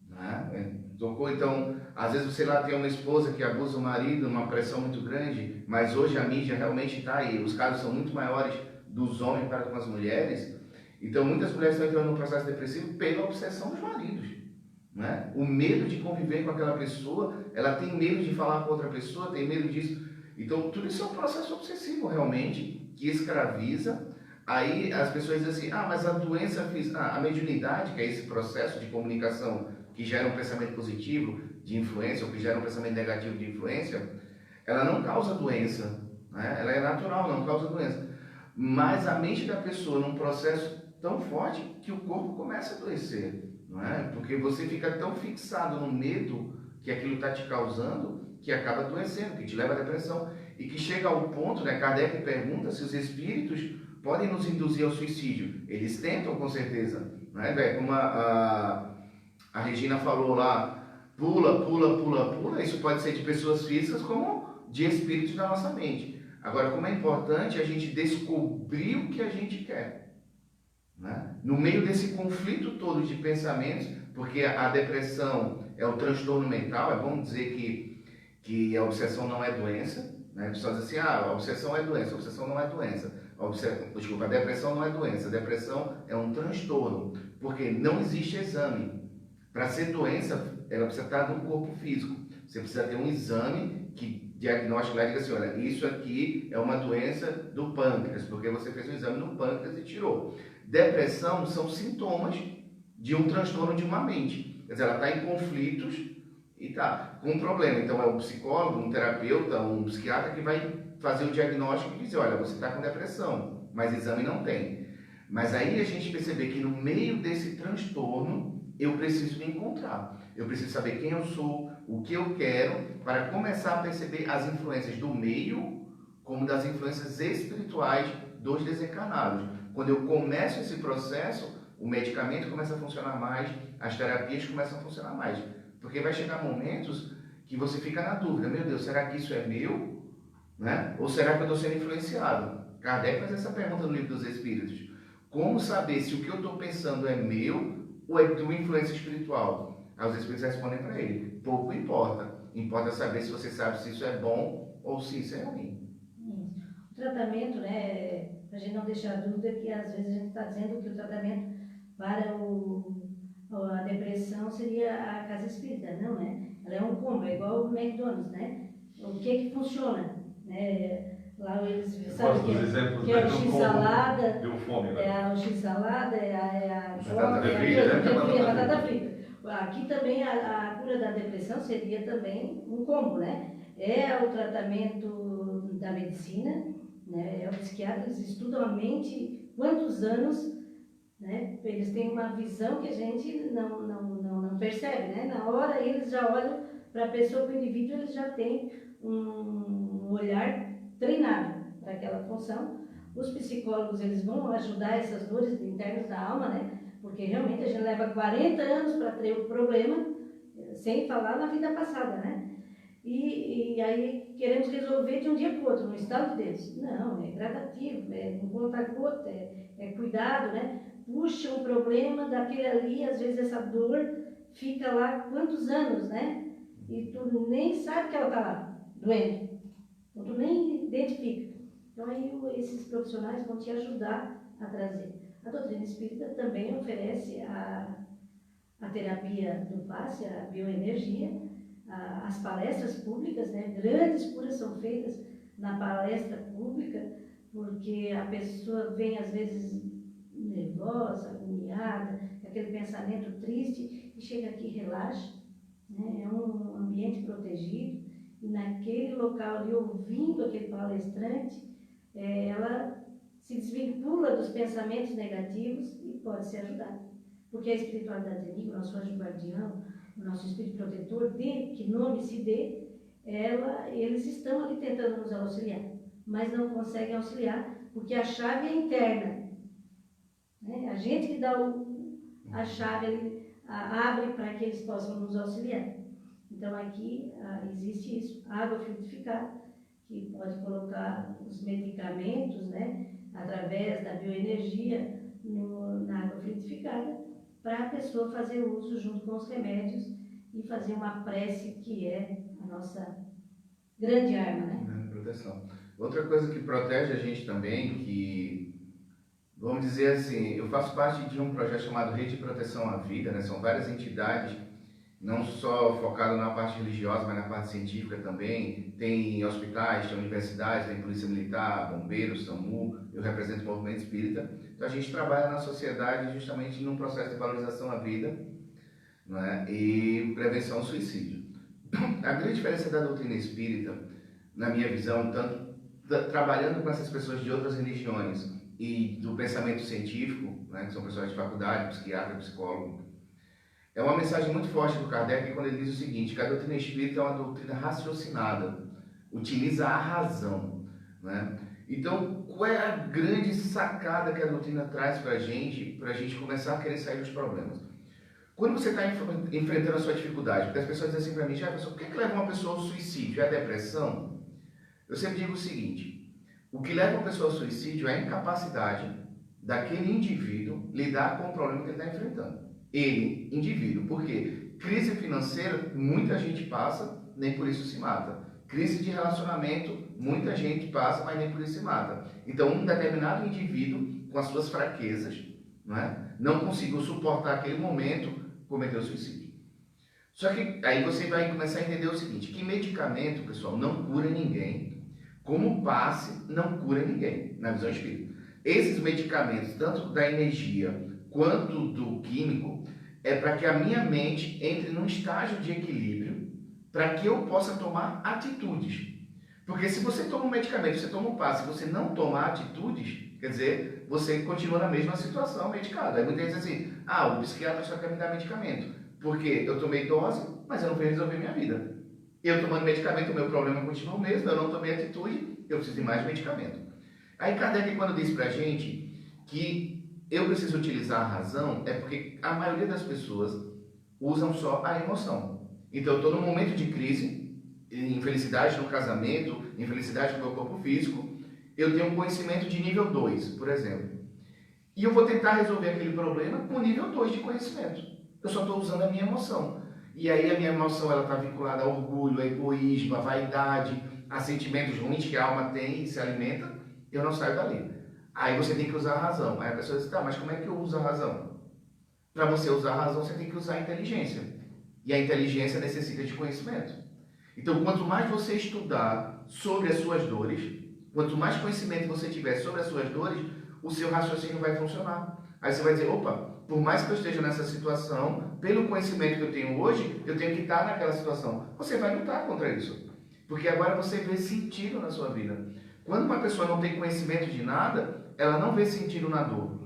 S2: né? Então, às vezes você lá tem uma esposa que abusa o marido, uma pressão muito grande, mas hoje a mídia realmente está aí, os casos são muito maiores dos homens para com as mulheres, então muitas mulheres estão entrando no processo depressivo pela obsessão dos maridos, né? O medo de conviver com aquela pessoa, ela tem medo de falar com outra pessoa, tem medo disso, então tudo isso é um processo obsessivo realmente, que escraviza. Aí as pessoas dizem assim, mas a doença física, a mediunidade, que é esse processo de comunicação que gera um pensamento positivo de influência ou que gera um pensamento negativo de influência, ela não causa doença, né? Ela é natural, não causa doença. Mas a mente da pessoa num processo tão forte que o corpo começa a adoecer, não é? Porque você fica tão fixado no medo que aquilo está te causando que acaba adoecendo, que te leva à depressão e que chega ao ponto, né? Kardec pergunta se os espíritos podem nos induzir ao suicídio. Eles tentam, com certeza, né? Como a Regina falou lá, pula, isso pode ser de pessoas físicas como de espíritos da nossa mente. Agora, como é importante a gente descobrir o que a gente quer, né? No meio desse conflito todo de pensamentos, porque a depressão é o transtorno mental, é bom dizer que a obsessão não é doença, né? A pessoa diz assim, a obsessão é doença, a obsessão não é doença. Desculpa, a depressão não é doença, a depressão é um transtorno, porque não existe exame. Para ser doença, ela precisa estar no corpo físico. Você precisa ter um exame que diagnóstico lá e diga assim, olha, isso aqui é uma doença do pâncreas, porque você fez um exame no pâncreas e tirou. Depressão são sintomas de um transtorno de uma mente. Quer dizer, ela está em conflitos e está com um problema. Então é um psicólogo, um terapeuta, um psiquiatra que vai fazer o diagnóstico e dizer, olha, você está com depressão, mas exame não tem. Mas aí a gente perceber que no meio desse transtorno, eu preciso me encontrar. Eu preciso saber quem eu sou, o que eu quero, para começar a perceber as influências do meio, como das influências espirituais dos desencarnados. Quando eu começo esse processo, o medicamento começa a funcionar mais, as terapias começam a funcionar mais. Porque vai chegar momentos que você fica na dúvida, meu Deus, será que isso é meu? Né? Ou será que eu estou sendo influenciado? Kardec faz essa pergunta no Livro dos Espíritos. Como saber se o que eu estou pensando é meu ou é de uma influência espiritual? Aí os Espíritos respondem para ele, pouco importa. Importa saber se você sabe se isso é bom ou se isso é ruim.
S3: O tratamento, né, para a gente não deixar dúvida que às vezes a gente está dizendo que o tratamento para a depressão seria a casa espírita, não, né? Ela é um combo, é igual o McDonald's, né? O que funciona, né? Lá eles sabem que é o x-salada,
S1: deu fome, né?
S3: é o x-salada, é a
S2: batata
S3: frita, batata frita. Aqui também a cura da depressão seria também um combo, né? É o tratamento da medicina, né? É o psiquiatra, eles estudam a mente, quantos anos, né? Eles têm uma visão que a gente não percebe, né? Na hora eles já olham para a pessoa, para o indivíduo, eles já têm um olhar treinado para aquela função. Os psicólogos, eles vão ajudar essas dores internas da alma, né? Porque realmente a gente leva 40 anos para ter o problema, sem falar na vida passada, né? E aí queremos resolver de um dia para o outro, no estado de Deus. Não, é gradativo, é um conta-gota, é cuidado, né? Puxa um problema daquele ali, às vezes essa dor fica lá quantos anos, né? E tu nem sabe que ela está lá, doente. Então, tu nem identifica. Então, aí esses profissionais vão te ajudar a trazer. A doutrina espírita também oferece a terapia do passe, a bioenergia, as palestras públicas, né? Grandes curas são feitas na palestra pública, porque a pessoa vem, às vezes, nervosa, agoniada, com aquele pensamento triste, e chega aqui e relaxa, né? É um ambiente protegido, e naquele local ali, ouvindo aquele palestrante, ela se desvincula dos pensamentos negativos e pode ser ajudada. Porque a espiritualidade amiga, o nosso anjo guardião, o nosso espírito protetor, dê, que nome se dê, eles estão ali tentando nos auxiliar, mas não conseguem auxiliar, porque a chave é interna. Né? A gente que dá a chave, abre para que eles possam nos auxiliar. Então aqui existe isso, água frutificada, que pode colocar os medicamentos, né, através da bioenergia, na água frutificada, para a pessoa fazer uso junto com os remédios e fazer uma prece, que é a nossa grande arma, né?
S2: Proteção. Outra coisa que protege a gente também, que, vamos dizer assim, eu faço parte de um projeto chamado Rede de Proteção à Vida, né? São várias entidades, não só focado na parte religiosa, mas na parte científica também. Tem hospitais, tem universidades, tem polícia militar, bombeiros, SAMU, eu represento o movimento espírita. Então a gente trabalha na sociedade justamente num processo de valorização à vida, né? E prevenção ao suicídio. A grande diferença da doutrina espírita, na minha visão, tanto trabalhando com essas pessoas de outras religiões e do pensamento científico, né, que são pessoas de faculdade, psiquiatra, psicólogo, é uma mensagem muito forte do Kardec quando ele diz o seguinte, que a doutrina espírita é uma doutrina raciocinada, utiliza a razão, né? Então, qual é a grande sacada que a doutrina traz para a gente começar a querer sair dos problemas? Quando você está enfrentando a sua dificuldade, porque as pessoas dizem assim para mim, por que leva uma pessoa ao suicídio? É a depressão? Eu sempre digo o seguinte, o que leva uma pessoa ao suicídio é a incapacidade daquele indivíduo lidar com o problema que ele está enfrentando. Ele, indivíduo. Por quê? Crise financeira, muita gente passa, nem por isso se mata. Crise de relacionamento, muita gente passa, mas nem por isso se mata. Então, um determinado indivíduo, com as suas fraquezas, não conseguiu suportar aquele momento, cometeu suicídio. Só que aí você vai começar a entender o seguinte, que medicamento, pessoal, não cura ninguém, como passe não cura ninguém, na visão espírita. Esses medicamentos, tanto da energia quanto do químico, é para que a minha mente entre num estágio de equilíbrio, para que eu possa tomar atitudes. Porque se você toma um medicamento, você toma um passe, e você não toma atitudes, quer dizer, você continua na mesma situação medicado. Aí muita gente diz assim, o psiquiatra só quer me dar medicamento, porque eu tomei dose, mas eu não fui resolver minha vida. Eu tomando medicamento, o meu problema continua o mesmo, eu não tomei atitude, eu preciso de mais medicamento. Aí Kardec, quando diz pra gente que eu preciso utilizar a razão, é porque a maioria das pessoas usam só a emoção. Então, eu estou num momento de crise, infelicidade no casamento, infelicidade no meu corpo físico, eu tenho um conhecimento de nível 2, por exemplo. E eu vou tentar resolver aquele problema com nível 2 de conhecimento. Eu só estou usando a minha emoção. E aí a minha emoção está vinculada ao orgulho, ao egoísmo, à vaidade, a sentimentos ruins que a alma tem e se alimenta, eu não saio dali. Aí você tem que usar a razão. Aí a pessoa diz, mas como é que eu uso a razão? Para você usar a razão, você tem que usar a inteligência. E a inteligência necessita de conhecimento. Então, quanto mais você estudar sobre as suas dores, quanto mais conhecimento você tiver sobre as suas dores, o seu raciocínio vai funcionar. Aí você vai dizer, por mais que eu esteja nessa situação, pelo conhecimento que eu tenho hoje, eu tenho que estar naquela situação. Você vai lutar contra isso. Porque agora você vê sentido na sua vida. Quando uma pessoa não tem conhecimento de nada, ela não vê sentido na dor.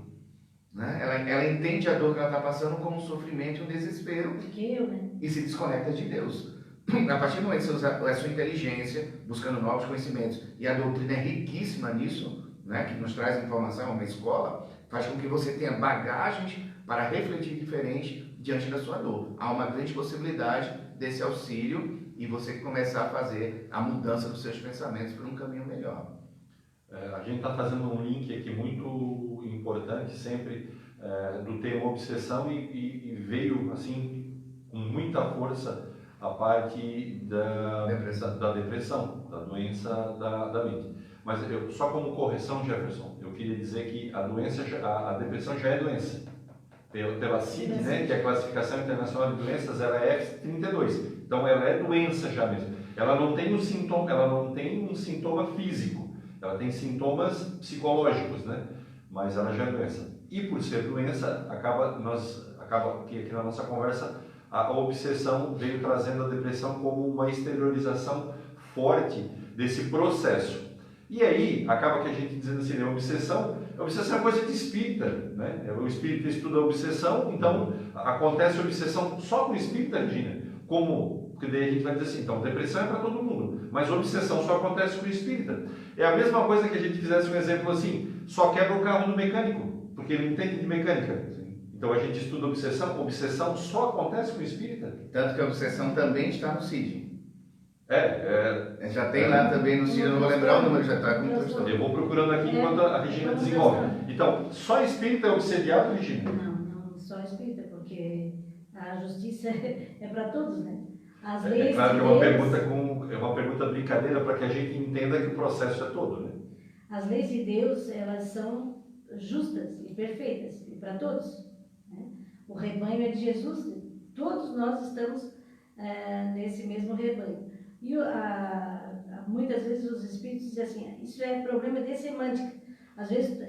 S2: Né? Ela entende a dor que ela está passando como um sofrimento e um desespero. E se desconecta de Deus. A partir do momento que você usa a sua inteligência, buscando novos conhecimentos, e a doutrina é riquíssima nisso, né? Que nos traz informação, uma escola, faz com que você tenha bagagens para refletir diferente diante da sua dor. Há uma grande possibilidade desse auxílio e você começar a fazer a mudança dos seus pensamentos para um caminho melhor.
S1: A gente está fazendo um link aqui muito importante sempre do tema obsessão e veio assim com muita força a parte da depressão, da doença da mente. Mas só como correção, Jefferson, eu queria dizer que a depressão já é doença. Pela CID, né, que é a Classificação Internacional de Doenças, ela é F32. Então ela é doença já mesmo. Ela não tem um sintoma físico. Ela tem sintomas psicológicos, né? Mas ela já é doença. E por ser doença, acaba que aqui na nossa conversa, a obsessão veio trazendo a depressão como uma exteriorização forte desse processo. E aí, acaba que a gente dizendo assim, a obsessão é coisa de espírita, né? O espírita estuda a obsessão, então acontece a obsessão só com o espírita, Regina. Porque daí a gente vai dizer assim, então depressão é para todo mundo, mas obsessão só acontece com o espírita. É a mesma coisa que a gente fizesse um exemplo assim, só quebra o carro do mecânico, porque ele entende de mecânica. Então a gente estuda obsessão só acontece com o espírita.
S2: Tanto que a obsessão também está no CID. Já tem lá também no Ciro, não vou lembrar o número, já está com
S1: Eu vou procurando aqui enquanto a Regina desenvolve. Então, só espírita é obsediado, Regina?
S3: Não só espírita, porque a justiça é para todos, né? As leis
S1: É claro que
S3: de
S1: é uma pergunta brincadeira para que a gente entenda que o processo é todo, né?
S3: As leis de Deus, elas são justas e perfeitas, e para todos, né? O rebanho é de Jesus, todos nós estamos nesse mesmo rebanho. E muitas vezes os espíritos dizem assim, isso é problema de semântica. Às vezes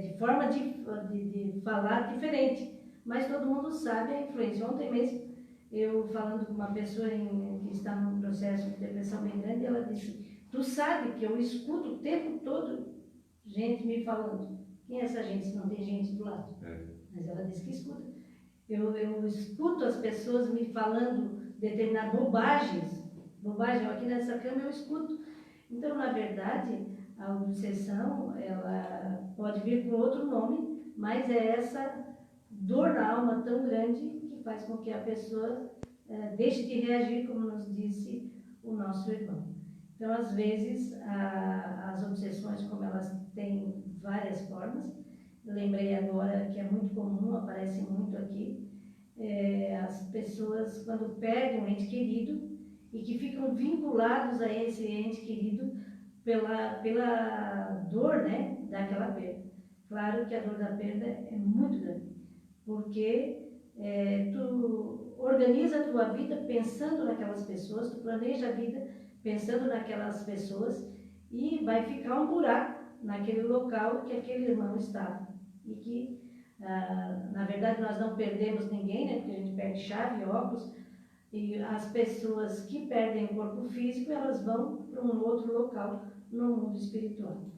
S3: de forma de falar diferente, mas todo mundo sabe a influência. Ontem mesmo, eu falando com uma pessoa que está num processo de depressão bem grande, ela disse, tu sabe que eu escuto o tempo todo gente me falando. Quem é essa gente se não tem gente do lado? Mas ela disse que escuta. Eu escuto as pessoas me falando determinadas bobagens. Bobagem, aqui nessa cama eu escuto. Então, na verdade, a obsessão, ela pode vir com outro nome, mas é essa dor na alma tão grande que faz com que a pessoa deixe de reagir, como nos disse o nosso irmão. Então, às vezes, as obsessões, como elas têm várias formas, eu lembrei agora que é muito comum, aparece muito aqui, as pessoas, quando perdem um ente querido e que ficam vinculados a esse ente querido pela dor, né, daquela perda. Claro que a dor da perda é muito grande, porque tu organiza a tua vida pensando naquelas pessoas, tu planeja a vida pensando naquelas pessoas e vai ficar um buraco naquele local que aquele irmão estava. E que, na verdade, nós não perdemos ninguém, né? Porque a gente perde chave, óculos, e as pessoas que perdem o corpo físico, elas vão para um outro local no mundo espiritual.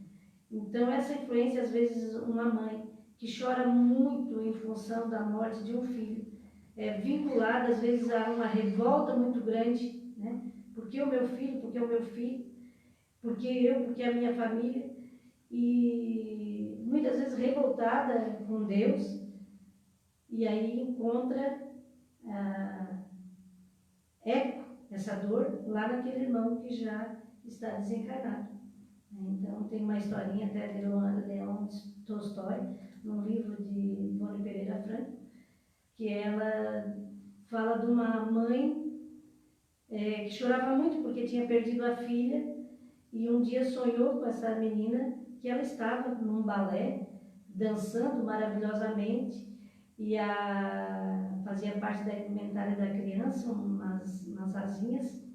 S3: Então, essa influência, às vezes, uma mãe que chora muito em função da morte de um filho, vinculada, às vezes, a uma revolta muito grande, né? Por que o meu filho? Por que o meu filho? Por que eu? Por que a minha família? E muitas vezes revoltada com Deus, e aí encontra eco, essa dor, lá naquele irmão que já está desencarnado. Então, tem uma historinha até de Leon Tolstói, num livro de Ivone Pereira Franco, que ela fala de uma mãe que chorava muito porque tinha perdido a filha, e um dia sonhou com essa menina que ela estava num balé, dançando maravilhosamente, e fazia parte da indumentária da criança, umas asinhas,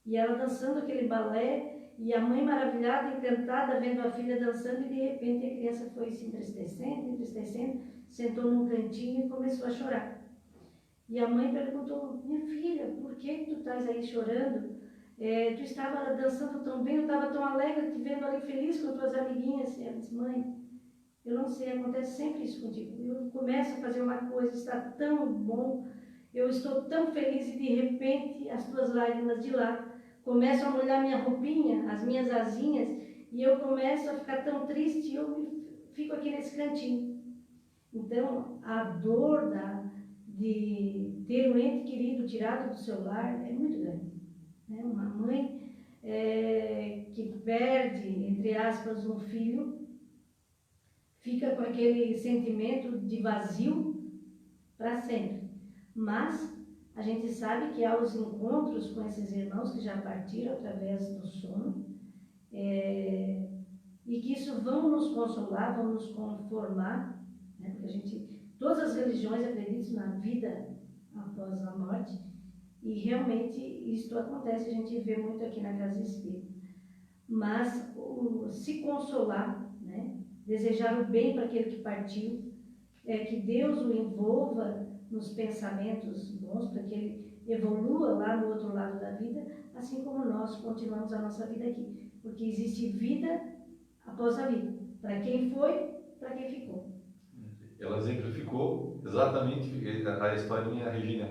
S3: e ela dançando aquele balé, e a mãe maravilhada, encantada, vendo a filha dançando, e de repente a criança foi se entristecendo, sentou num cantinho e começou a chorar. E a mãe perguntou, minha filha, por que tu estás aí chorando? Tu estava dançando tão bem, eu estava tão alegre, te vendo ali feliz com tuas amiguinhas. E ela disse, mãe, eu não sei, acontece sempre isso contigo. Eu começo a fazer uma coisa, está tão bom, eu estou tão feliz e de repente as tuas lágrimas de lá começam a molhar minha roupinha, as minhas asinhas, e eu começo a ficar tão triste e eu fico aqui nesse cantinho. Então, a dor de ter um ente querido tirado do seu lar é muito grande. Uma mãe que perde, entre aspas, um filho, fica com aquele sentimento de vazio para sempre. Mas a gente sabe que há os encontros com esses irmãos que já partiram através do sono, e que isso vão nos consolar, vão nos conformar, né? Porque todas as religiões acreditam na vida após a morte, e realmente isto acontece, a gente vê muito aqui na Casa Espírita. Mas se consolar, né? Desejar o bem para aquele que partiu, que Deus o envolva nos pensamentos bons, para que ele evolua lá no outro lado da vida, assim como nós continuamos a nossa vida aqui. Porque existe vida após a vida, para quem foi, para quem ficou.
S1: Ela exemplificou exatamente a historinha, Regina,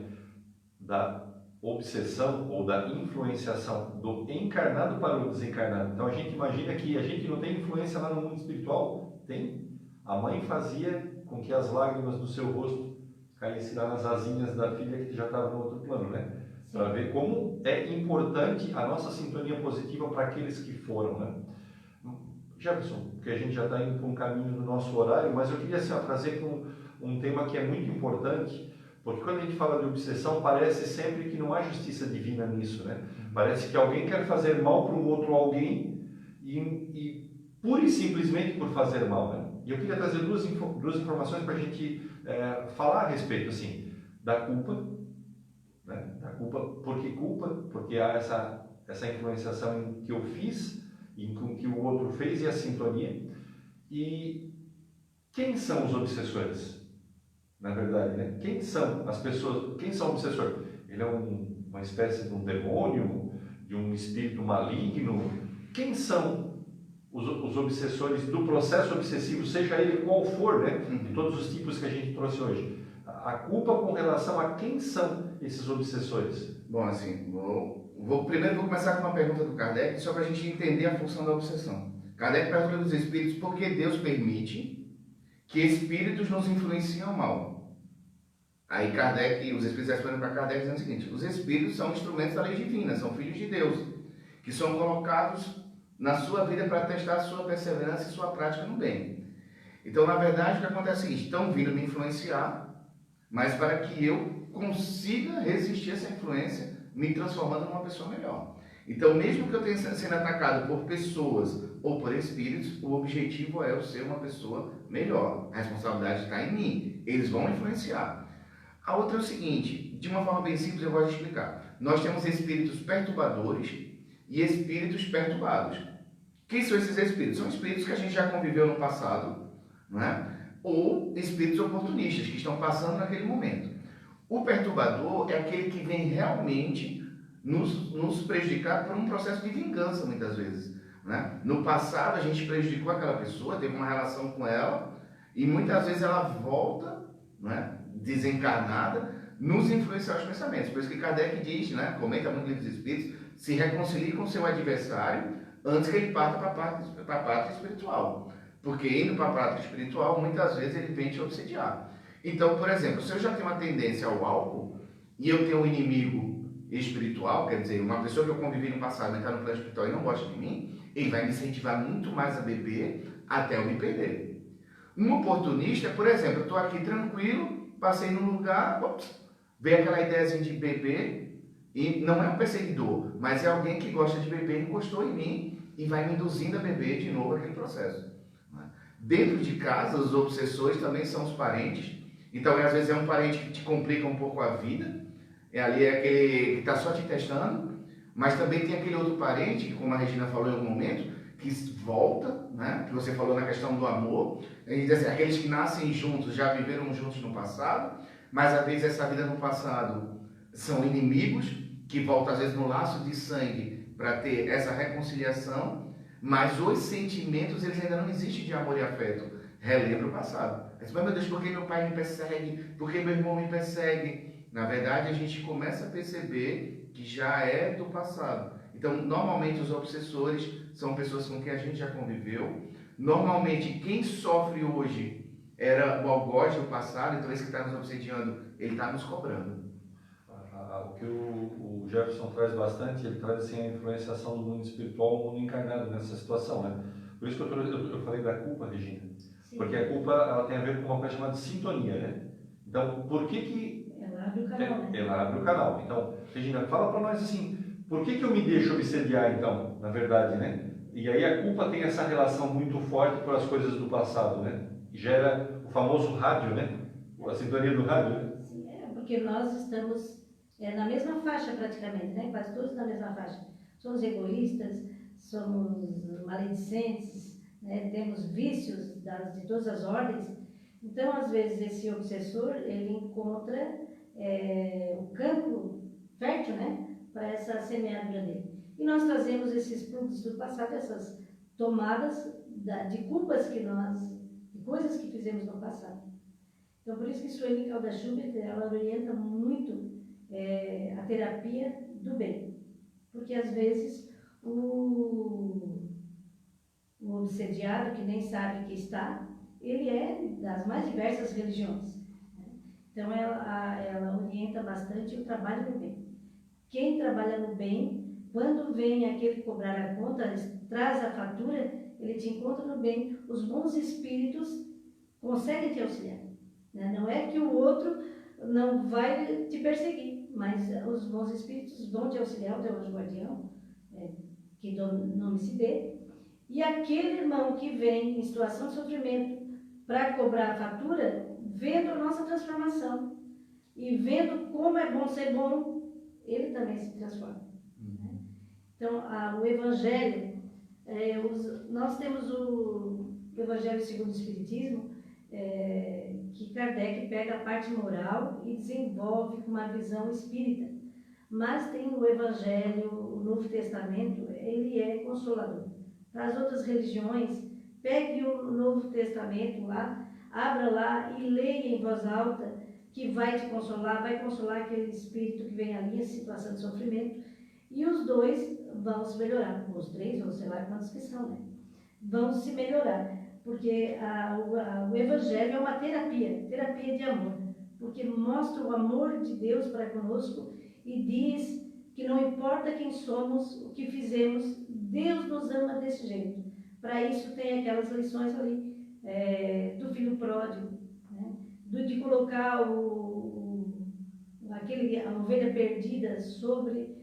S1: da obsessão ou da influenciação do encarnado para o desencarnado. Então a gente imagina que a gente não tem influência lá no mundo espiritual? Tem. A mãe fazia com que as lágrimas do seu rosto caíssem lá nas asinhas da filha que já estava no outro plano, né? para ver como é importante a nossa sintonia positiva para aqueles que foram, né? Jefferson, porque a gente já está indo por um caminho do nosso horário, mas eu queria assim, trazer um tema que é muito importante, porque quando a gente fala de obsessão, parece sempre que não há justiça divina nisso, né? Parece que alguém quer fazer mal para um outro alguém e pura e simplesmente por fazer mal, né? E eu queria trazer duas informações para a gente falar a respeito, assim, da culpa, né? Da culpa, por que culpa? Porque há essa influenciação em que eu fiz e com que o outro fez e a sintonia. E quem são os obsessores? Na verdade, né? Quem são as pessoas? Quem são o obsessor? Ele é uma espécie de um demônio, de um espírito maligno? Quem são os obsessores do processo obsessivo, seja ele qual for, né? De todos os tipos que a gente trouxe hoje. A culpa com relação a quem são esses obsessores?
S2: Bom, assim, primeiro vou começar com uma pergunta do Kardec, só para a gente entender a função da obsessão. Kardec pergunta dos espíritos por que Deus permite que espíritos nos influenciam mal. Aí Kardec, os espíritos respondem para Kardec dizendo o seguinte: os espíritos são instrumentos da lei divina, são filhos de Deus, que são colocados na sua vida para testar a sua perseverança e sua prática no bem. Então, na verdade, o que acontece é o seguinte: estão vindo me influenciar, mas para que eu consiga resistir a essa influência, me transformando numa pessoa melhor. Então, mesmo que eu tenha sendo atacado por pessoas ou por espíritos, o objetivo é eu ser uma pessoa melhor. A responsabilidade está em mim. Eles vão influenciar. A outra é o seguinte, de uma forma bem simples eu vou explicar. Nós temos espíritos perturbadores e espíritos perturbados. Quem são esses espíritos? São espíritos que a gente já conviveu no passado, não é? Ou espíritos oportunistas, que estão passando naquele momento. O perturbador é aquele que vem realmente nos prejudicar por um processo de vingança, muitas vezes. Né? No passado, a gente prejudicou aquela pessoa, teve uma relação com ela, e muitas vezes ela volta, né, desencarnada, nos influenciar os pensamentos. Por isso que Kardec diz, né, comenta muito no Livro dos Espíritos, se reconcilie com seu adversário antes que ele parta para a parte espiritual. Porque indo para a parte espiritual, muitas vezes ele vem te obsediar. Então, por exemplo, se eu já tenho uma tendência ao álcool e eu tenho um inimigo espiritual, quer dizer, uma pessoa que eu convivi no passado, está no plano espiritual e não gosta de mim, ele vai me incentivar muito mais a beber até eu me perder. Um oportunista, por exemplo, eu estou aqui tranquilo, passei num lugar, veio aquela ideiazinha de beber, e não é um perseguidor, mas é alguém que gosta de beber, encostou em mim e vai me induzindo a beber de novo aquele processo. Dentro de casa, os obsessores também são os parentes. Então, às vezes é um parente que te complica um pouco a vida, ali é aquele que está só te testando, mas também tem aquele outro parente, que, como a Regina falou em algum momento, que volta, né? Que você falou na questão do amor, a gente diz assim, aqueles que nascem juntos, já viveram juntos no passado, mas às vezes essa vida no passado são inimigos, que voltam às vezes no laço de sangue para ter essa reconciliação, mas os sentimentos eles ainda não existem de amor e afeto. Relembra o passado. Mas, meu Deus, por que meu pai me persegue? Por que meu irmão me persegue? Na verdade, a gente começa a perceber que já é do passado. Então, normalmente, os obsessores são pessoas com quem a gente já conviveu. Normalmente, quem sofre hoje era o algoz do passado, então esse que está nos obsediando, ele está nos cobrando.
S1: O que o Jefferson traz bastante, ele traz assim, a influenciação do mundo espiritual ao mundo encarnado nessa situação, né? Por isso que eu falei da culpa, Regina. Sim. Porque a culpa ela tem a ver com uma coisa chamada sintonia, né? Então, por que
S3: ela abre o canal, né?
S1: Ela abre o canal. Então, Regina, fala para nós assim, por que eu me deixo obsediar, então, na verdade, né? E aí a culpa tem essa relação muito forte com as coisas do passado, né? E gera o famoso rádio, né? A sintonia do rádio, né?
S3: Sim, porque nós estamos na mesma faixa praticamente, né? Quase todos na mesma faixa. Somos egoístas, somos maledicentes, né? Temos vícios de todas as ordens. Então, às vezes, esse obsessor, ele encontra o campo fértil, né? Para essa semeadura dele. E nós trazemos esses frutos do passado, essas tomadas de culpas de coisas que fizemos no passado. Então, por isso que Sueli Caldas-Schubert, ela orienta muito a terapia do bem. Porque, às vezes, o obsediado, que nem sabe que está, ele é das mais diversas religiões. Né? Então, ela orienta bastante o trabalho do bem. quem trabalha no bem, quando vem aquele cobrar a conta, traz a fatura, ele te encontra no bem. Os bons espíritos conseguem te auxiliar. Né? Não é que o outro não vai te perseguir, mas os bons espíritos vão te auxiliar, o teu anjo guardião, que do nome se dê. E aquele irmão que vem em situação de sofrimento para cobrar a fatura, vendo a nossa transformação e vendo como é bom ser bom, ele também se transforma. Né? Então, o Evangelho, nós temos o Evangelho segundo o Espiritismo, que Kardec pega a parte moral e desenvolve com uma visão espírita. Mas tem o Evangelho, o Novo Testamento, ele é consolador. Para as outras religiões, pegue o Novo Testamento lá, abra lá e leia em voz alta, que vai te consolar, vai consolar aquele espírito que vem ali em situação de sofrimento, e os dois vão se melhorar, os três, ou sei lá quantos que são, né? Vão se melhorar, porque o Evangelho é uma terapia de amor, porque mostra o amor de Deus para conosco e diz que não importa quem somos, o que fizemos, Deus nos ama desse jeito. Para isso tem aquelas lições ali, do filho pródigo, né? De colocar a ovelha perdida sobre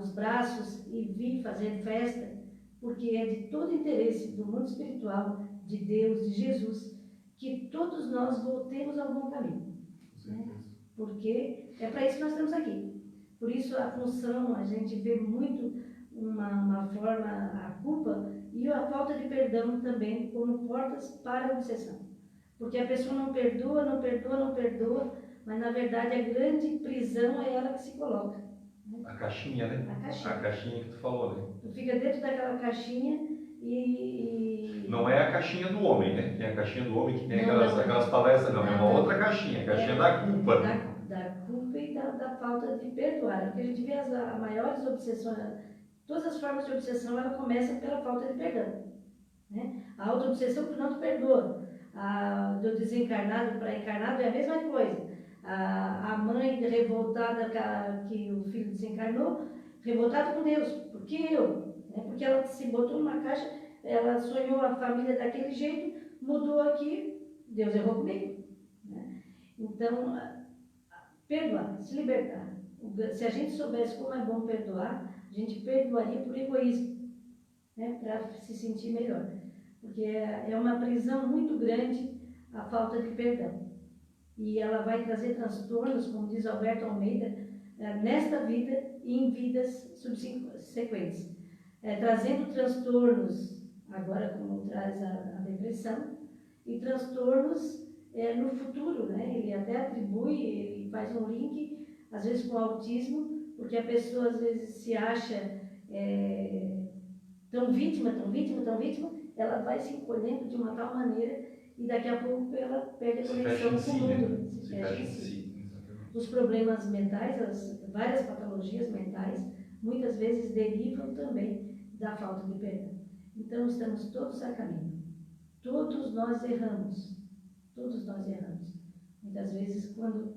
S3: os braços e vir fazer festa, porque é de todo interesse do mundo espiritual, de Deus, de Jesus, que todos nós voltemos ao bom caminho. Né? Porque é para isso que nós estamos aqui. Por isso a função, a gente vê muito uma forma, a culpa e a falta de perdão também como portas para a obsessão. Porque a pessoa não perdoa, mas na verdade a grande prisão é ela que se coloca. Né?
S1: A caixinha, né?
S3: A caixinha.
S1: A caixinha que tu falou, né?
S3: Tu fica dentro daquela caixinha e...
S1: Não é a caixinha do homem, né? Tem a caixinha do homem que tem
S3: Não,
S1: aquelas palestras, não. É uma outra caixinha, a caixinha da culpa.
S3: Da culpa e da falta de perdoar. Porque a gente vê as maiores obsessões, todas as formas de obsessão, ela começa pela falta de perdão. Né? A auto-obsessão por não te perdoa. Do desencarnado para encarnado é a mesma coisa. A mãe revoltada que o filho desencarnou, revoltada com Deus. Por que eu? Porque ela se botou numa caixa, ela sonhou a família daquele jeito, mudou aqui, Deus errou comigo. Né? Então, perdoar, se libertar. Se a gente soubesse como é bom perdoar, a gente perdoaria por egoísmo, né? Para se sentir melhor. Porque é uma prisão muito grande a falta de perdão. E ela vai trazer transtornos, como diz Alberto Almeida, nesta vida e em vidas subsequentes. Trazendo transtornos, agora como traz a depressão, e transtornos no futuro, né? Ele até atribui, ele faz um link, às vezes com autismo, porque a pessoa às vezes se acha tão vítima, ela vai se encolhendo de uma tal maneira e daqui a pouco ela perde a conexão com o mundo.
S1: Se fecha em si.
S3: Os problemas mentais, as várias patologias mentais, muitas vezes derivam também da falta de perdão. Então, estamos todos a caminho. Todos nós erramos. Todos nós erramos. Muitas vezes, quando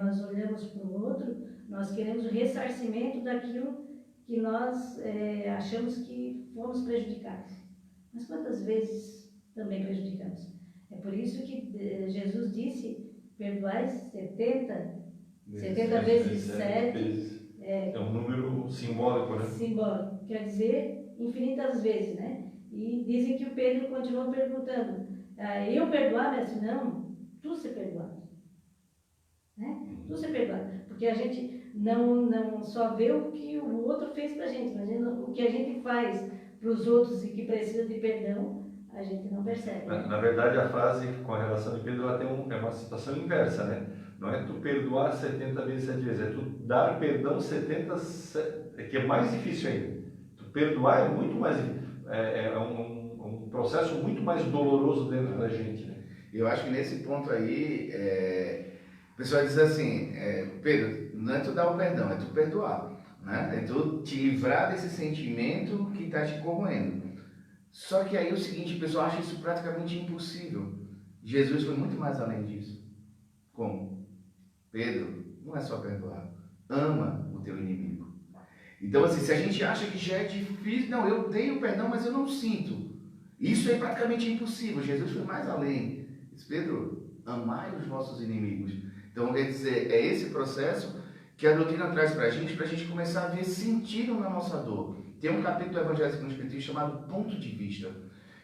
S3: nós olhamos para o outro, nós queremos o ressarcimento daquilo que nós achamos que fomos prejudicados. Mas quantas vezes também prejudicamos? É por isso que Jesus disse, perdoai 70 vezes 7.
S1: É um número simbólico, né?
S3: Simbólico, quer dizer infinitas vezes, né? E dizem que o Pedro continuou perguntando, eu perdoar, mestre? Não, tu ser perdoado. Né? Tu ser perdoado. Porque a gente não só vê o que o outro fez pra gente, mas o que a gente faz para os outros e que precisa de perdão, a gente não percebe.
S1: Na verdade, a frase com a relação de Pedro ela tem uma situação inversa, né? Não é tu perdoar 70 vezes 7 vezes, é tu dar perdão 70, que é mais difícil ainda. Tu perdoar é muito mais um processo muito mais doloroso dentro da gente, né?
S2: Eu acho que nesse ponto aí, o pessoal diz assim, Pedro, não é tu dar o perdão, é tu perdoar, né? É tu te livrar desse sentimento que está te corroendo. Só que aí o seguinte, o pessoal acha isso praticamente impossível. Jesus foi muito mais além disso. Como? Pedro, não é só perdoar. Ama o o teu inimigo. Então, assim, se a gente acha que já é difícil, não, eu tenho perdão, mas eu não sinto. Isso é praticamente impossível. Jesus foi mais além. Diz, Pedro, amai os vossos inimigos. Então, quer dizer, é esse processo que a doutrina traz para a gente começar a ver sentido na nossa dor. Tem um capítulo do Evangelho segundo o Espiritismo chamado Ponto de Vista.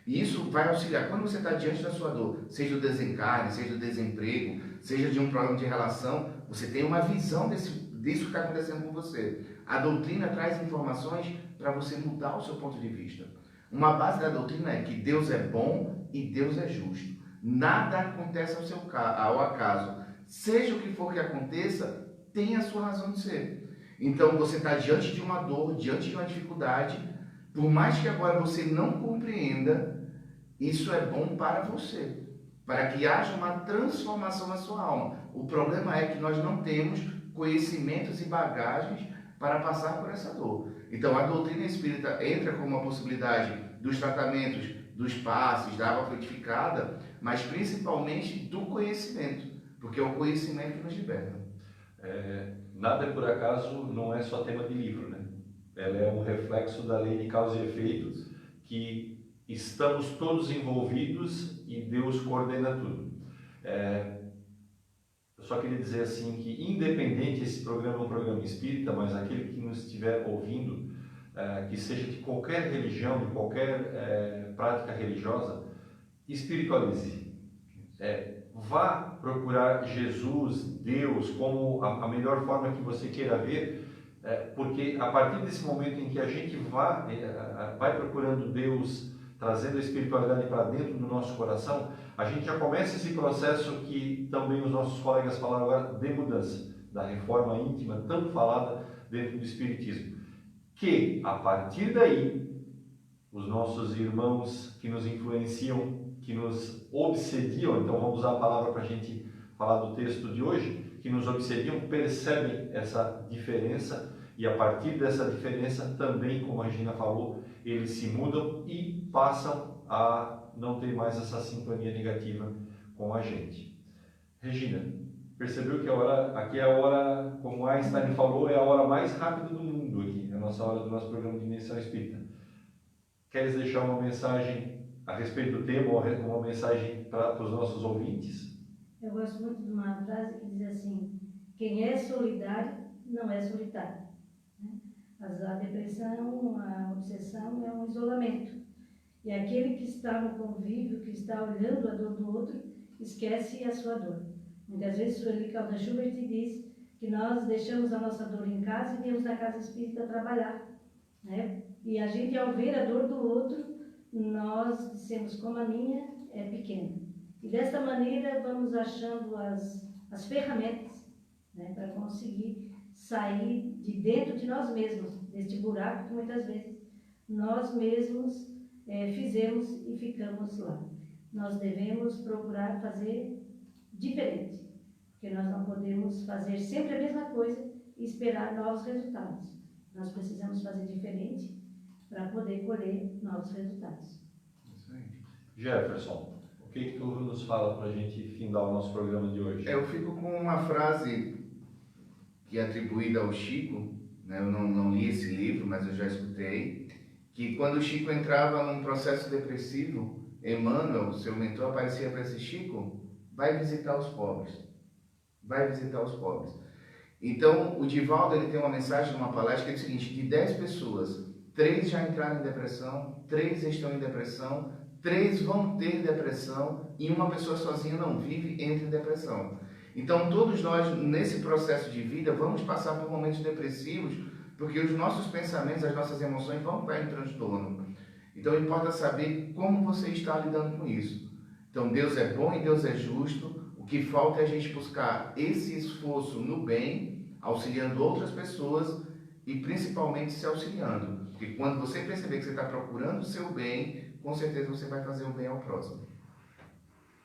S2: E isso vai auxiliar. Quando você está diante da sua dor, seja o desencarne, seja o desemprego, seja de um problema de relação, você tem uma visão disso que está acontecendo com você. A doutrina traz informações para você mudar o seu ponto de vista. Uma base da doutrina é que Deus é bom e Deus é justo. Nada acontece ao acaso. Seja o que for que aconteça, tem a sua razão de ser. Então você está diante de uma dor, diante de uma dificuldade, por mais que agora você não compreenda, isso é bom para você, para que haja uma transformação na sua alma. O problema é que nós não temos conhecimentos e bagagens para passar por essa dor. Então a doutrina espírita entra como uma possibilidade dos tratamentos, dos passes, da água frutificada, mas principalmente do conhecimento, porque é o conhecimento que nos liberta.
S1: Nada é por acaso, não é só tema de livro, né? Ela é um reflexo da lei de causa e efeito, que estamos todos envolvidos e Deus coordena tudo. Eu só queria dizer assim que, independente, esse programa é um programa espírita, mas aquele que nos estiver ouvindo, que seja de qualquer religião, de qualquer prática religiosa, espiritualize. Vá procurar Jesus, Deus, como a melhor forma que você queira ver, porque a partir desse momento em que a gente vai procurando Deus, trazendo a espiritualidade para dentro do nosso coração, a gente já começa esse processo que também os nossos colegas falaram agora, de mudança, da reforma íntima, tanto falada dentro do Espiritismo. Que, a partir daí, os nossos irmãos que nos influenciam, que nos obsediam, então vamos usar a palavra para a gente falar do texto de hoje, que nos obsediam, percebem essa diferença e a partir dessa diferença também, como a Regina falou, eles se mudam e passam a não ter mais essa sintonia negativa com a gente. Regina, percebeu que aqui é a hora, como Einstein falou, é a hora mais rápida do mundo aqui, é a nossa hora do nosso programa de Dimensão Espírita. Queres deixar uma mensagem a respeito do tema, uma mensagem para os nossos ouvintes?
S3: Eu gosto muito de uma frase que diz assim: quem é solidário não é solitário. A depressão, a obsessão é um isolamento. E aquele que está no convívio, que está olhando a dor do outro, esquece a sua dor. Muitas vezes o Sueli Caldas Schubert diz que nós deixamos a nossa dor em casa e viemos na casa espírita trabalhar. Né? E a gente, ao ver a dor do outro, nós dissemos, como a minha é pequena. E desta maneira vamos achando as ferramentas, né, para conseguir sair de dentro de nós mesmos, deste buraco que muitas vezes nós mesmos fizemos e ficamos lá. Nós devemos procurar fazer diferente, porque nós não podemos fazer sempre a mesma coisa e esperar novos resultados. Nós precisamos fazer diferente para poder colher novos resultados.
S2: Isso aí.
S1: Jefferson, o que tu nos fala para a gente findar o nosso programa de hoje?
S2: Eu fico com uma frase que é atribuída ao Chico, né? Eu não li esse livro, mas eu já escutei, que quando o Chico entrava num processo depressivo, Emmanuel, seu mentor, aparecia para esse Chico, vai visitar os pobres. Vai visitar os pobres. Então, o Divaldo, ele tem uma mensagem numa palestra que é o seguinte: de 10 pessoas, 3 já entraram em depressão, 3 estão em depressão, 3 vão ter depressão e uma pessoa sozinha não vive, entra em depressão. Então, todos nós, nesse processo de vida, vamos passar por momentos depressivos, porque os nossos pensamentos, as nossas emoções vão estar em transtorno. Então, importa saber como você está lidando com isso. Então, Deus é bom e Deus é justo. O que falta é a gente buscar esse esforço no bem, auxiliando outras pessoas e principalmente se auxiliando. Porque quando você perceber que você está procurando o seu bem, com certeza você vai fazer o bem ao próximo.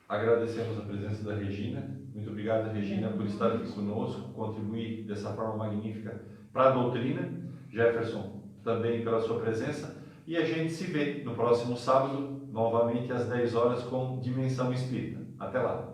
S1: Agradecemos a presença da Regina. Muito obrigado, Regina, por estar aqui conosco, contribuir dessa forma magnífica para a doutrina. Jefferson, também pela sua presença. E a gente se vê no próximo sábado, novamente às 10 horas, com Dimensão Espírita. Até lá!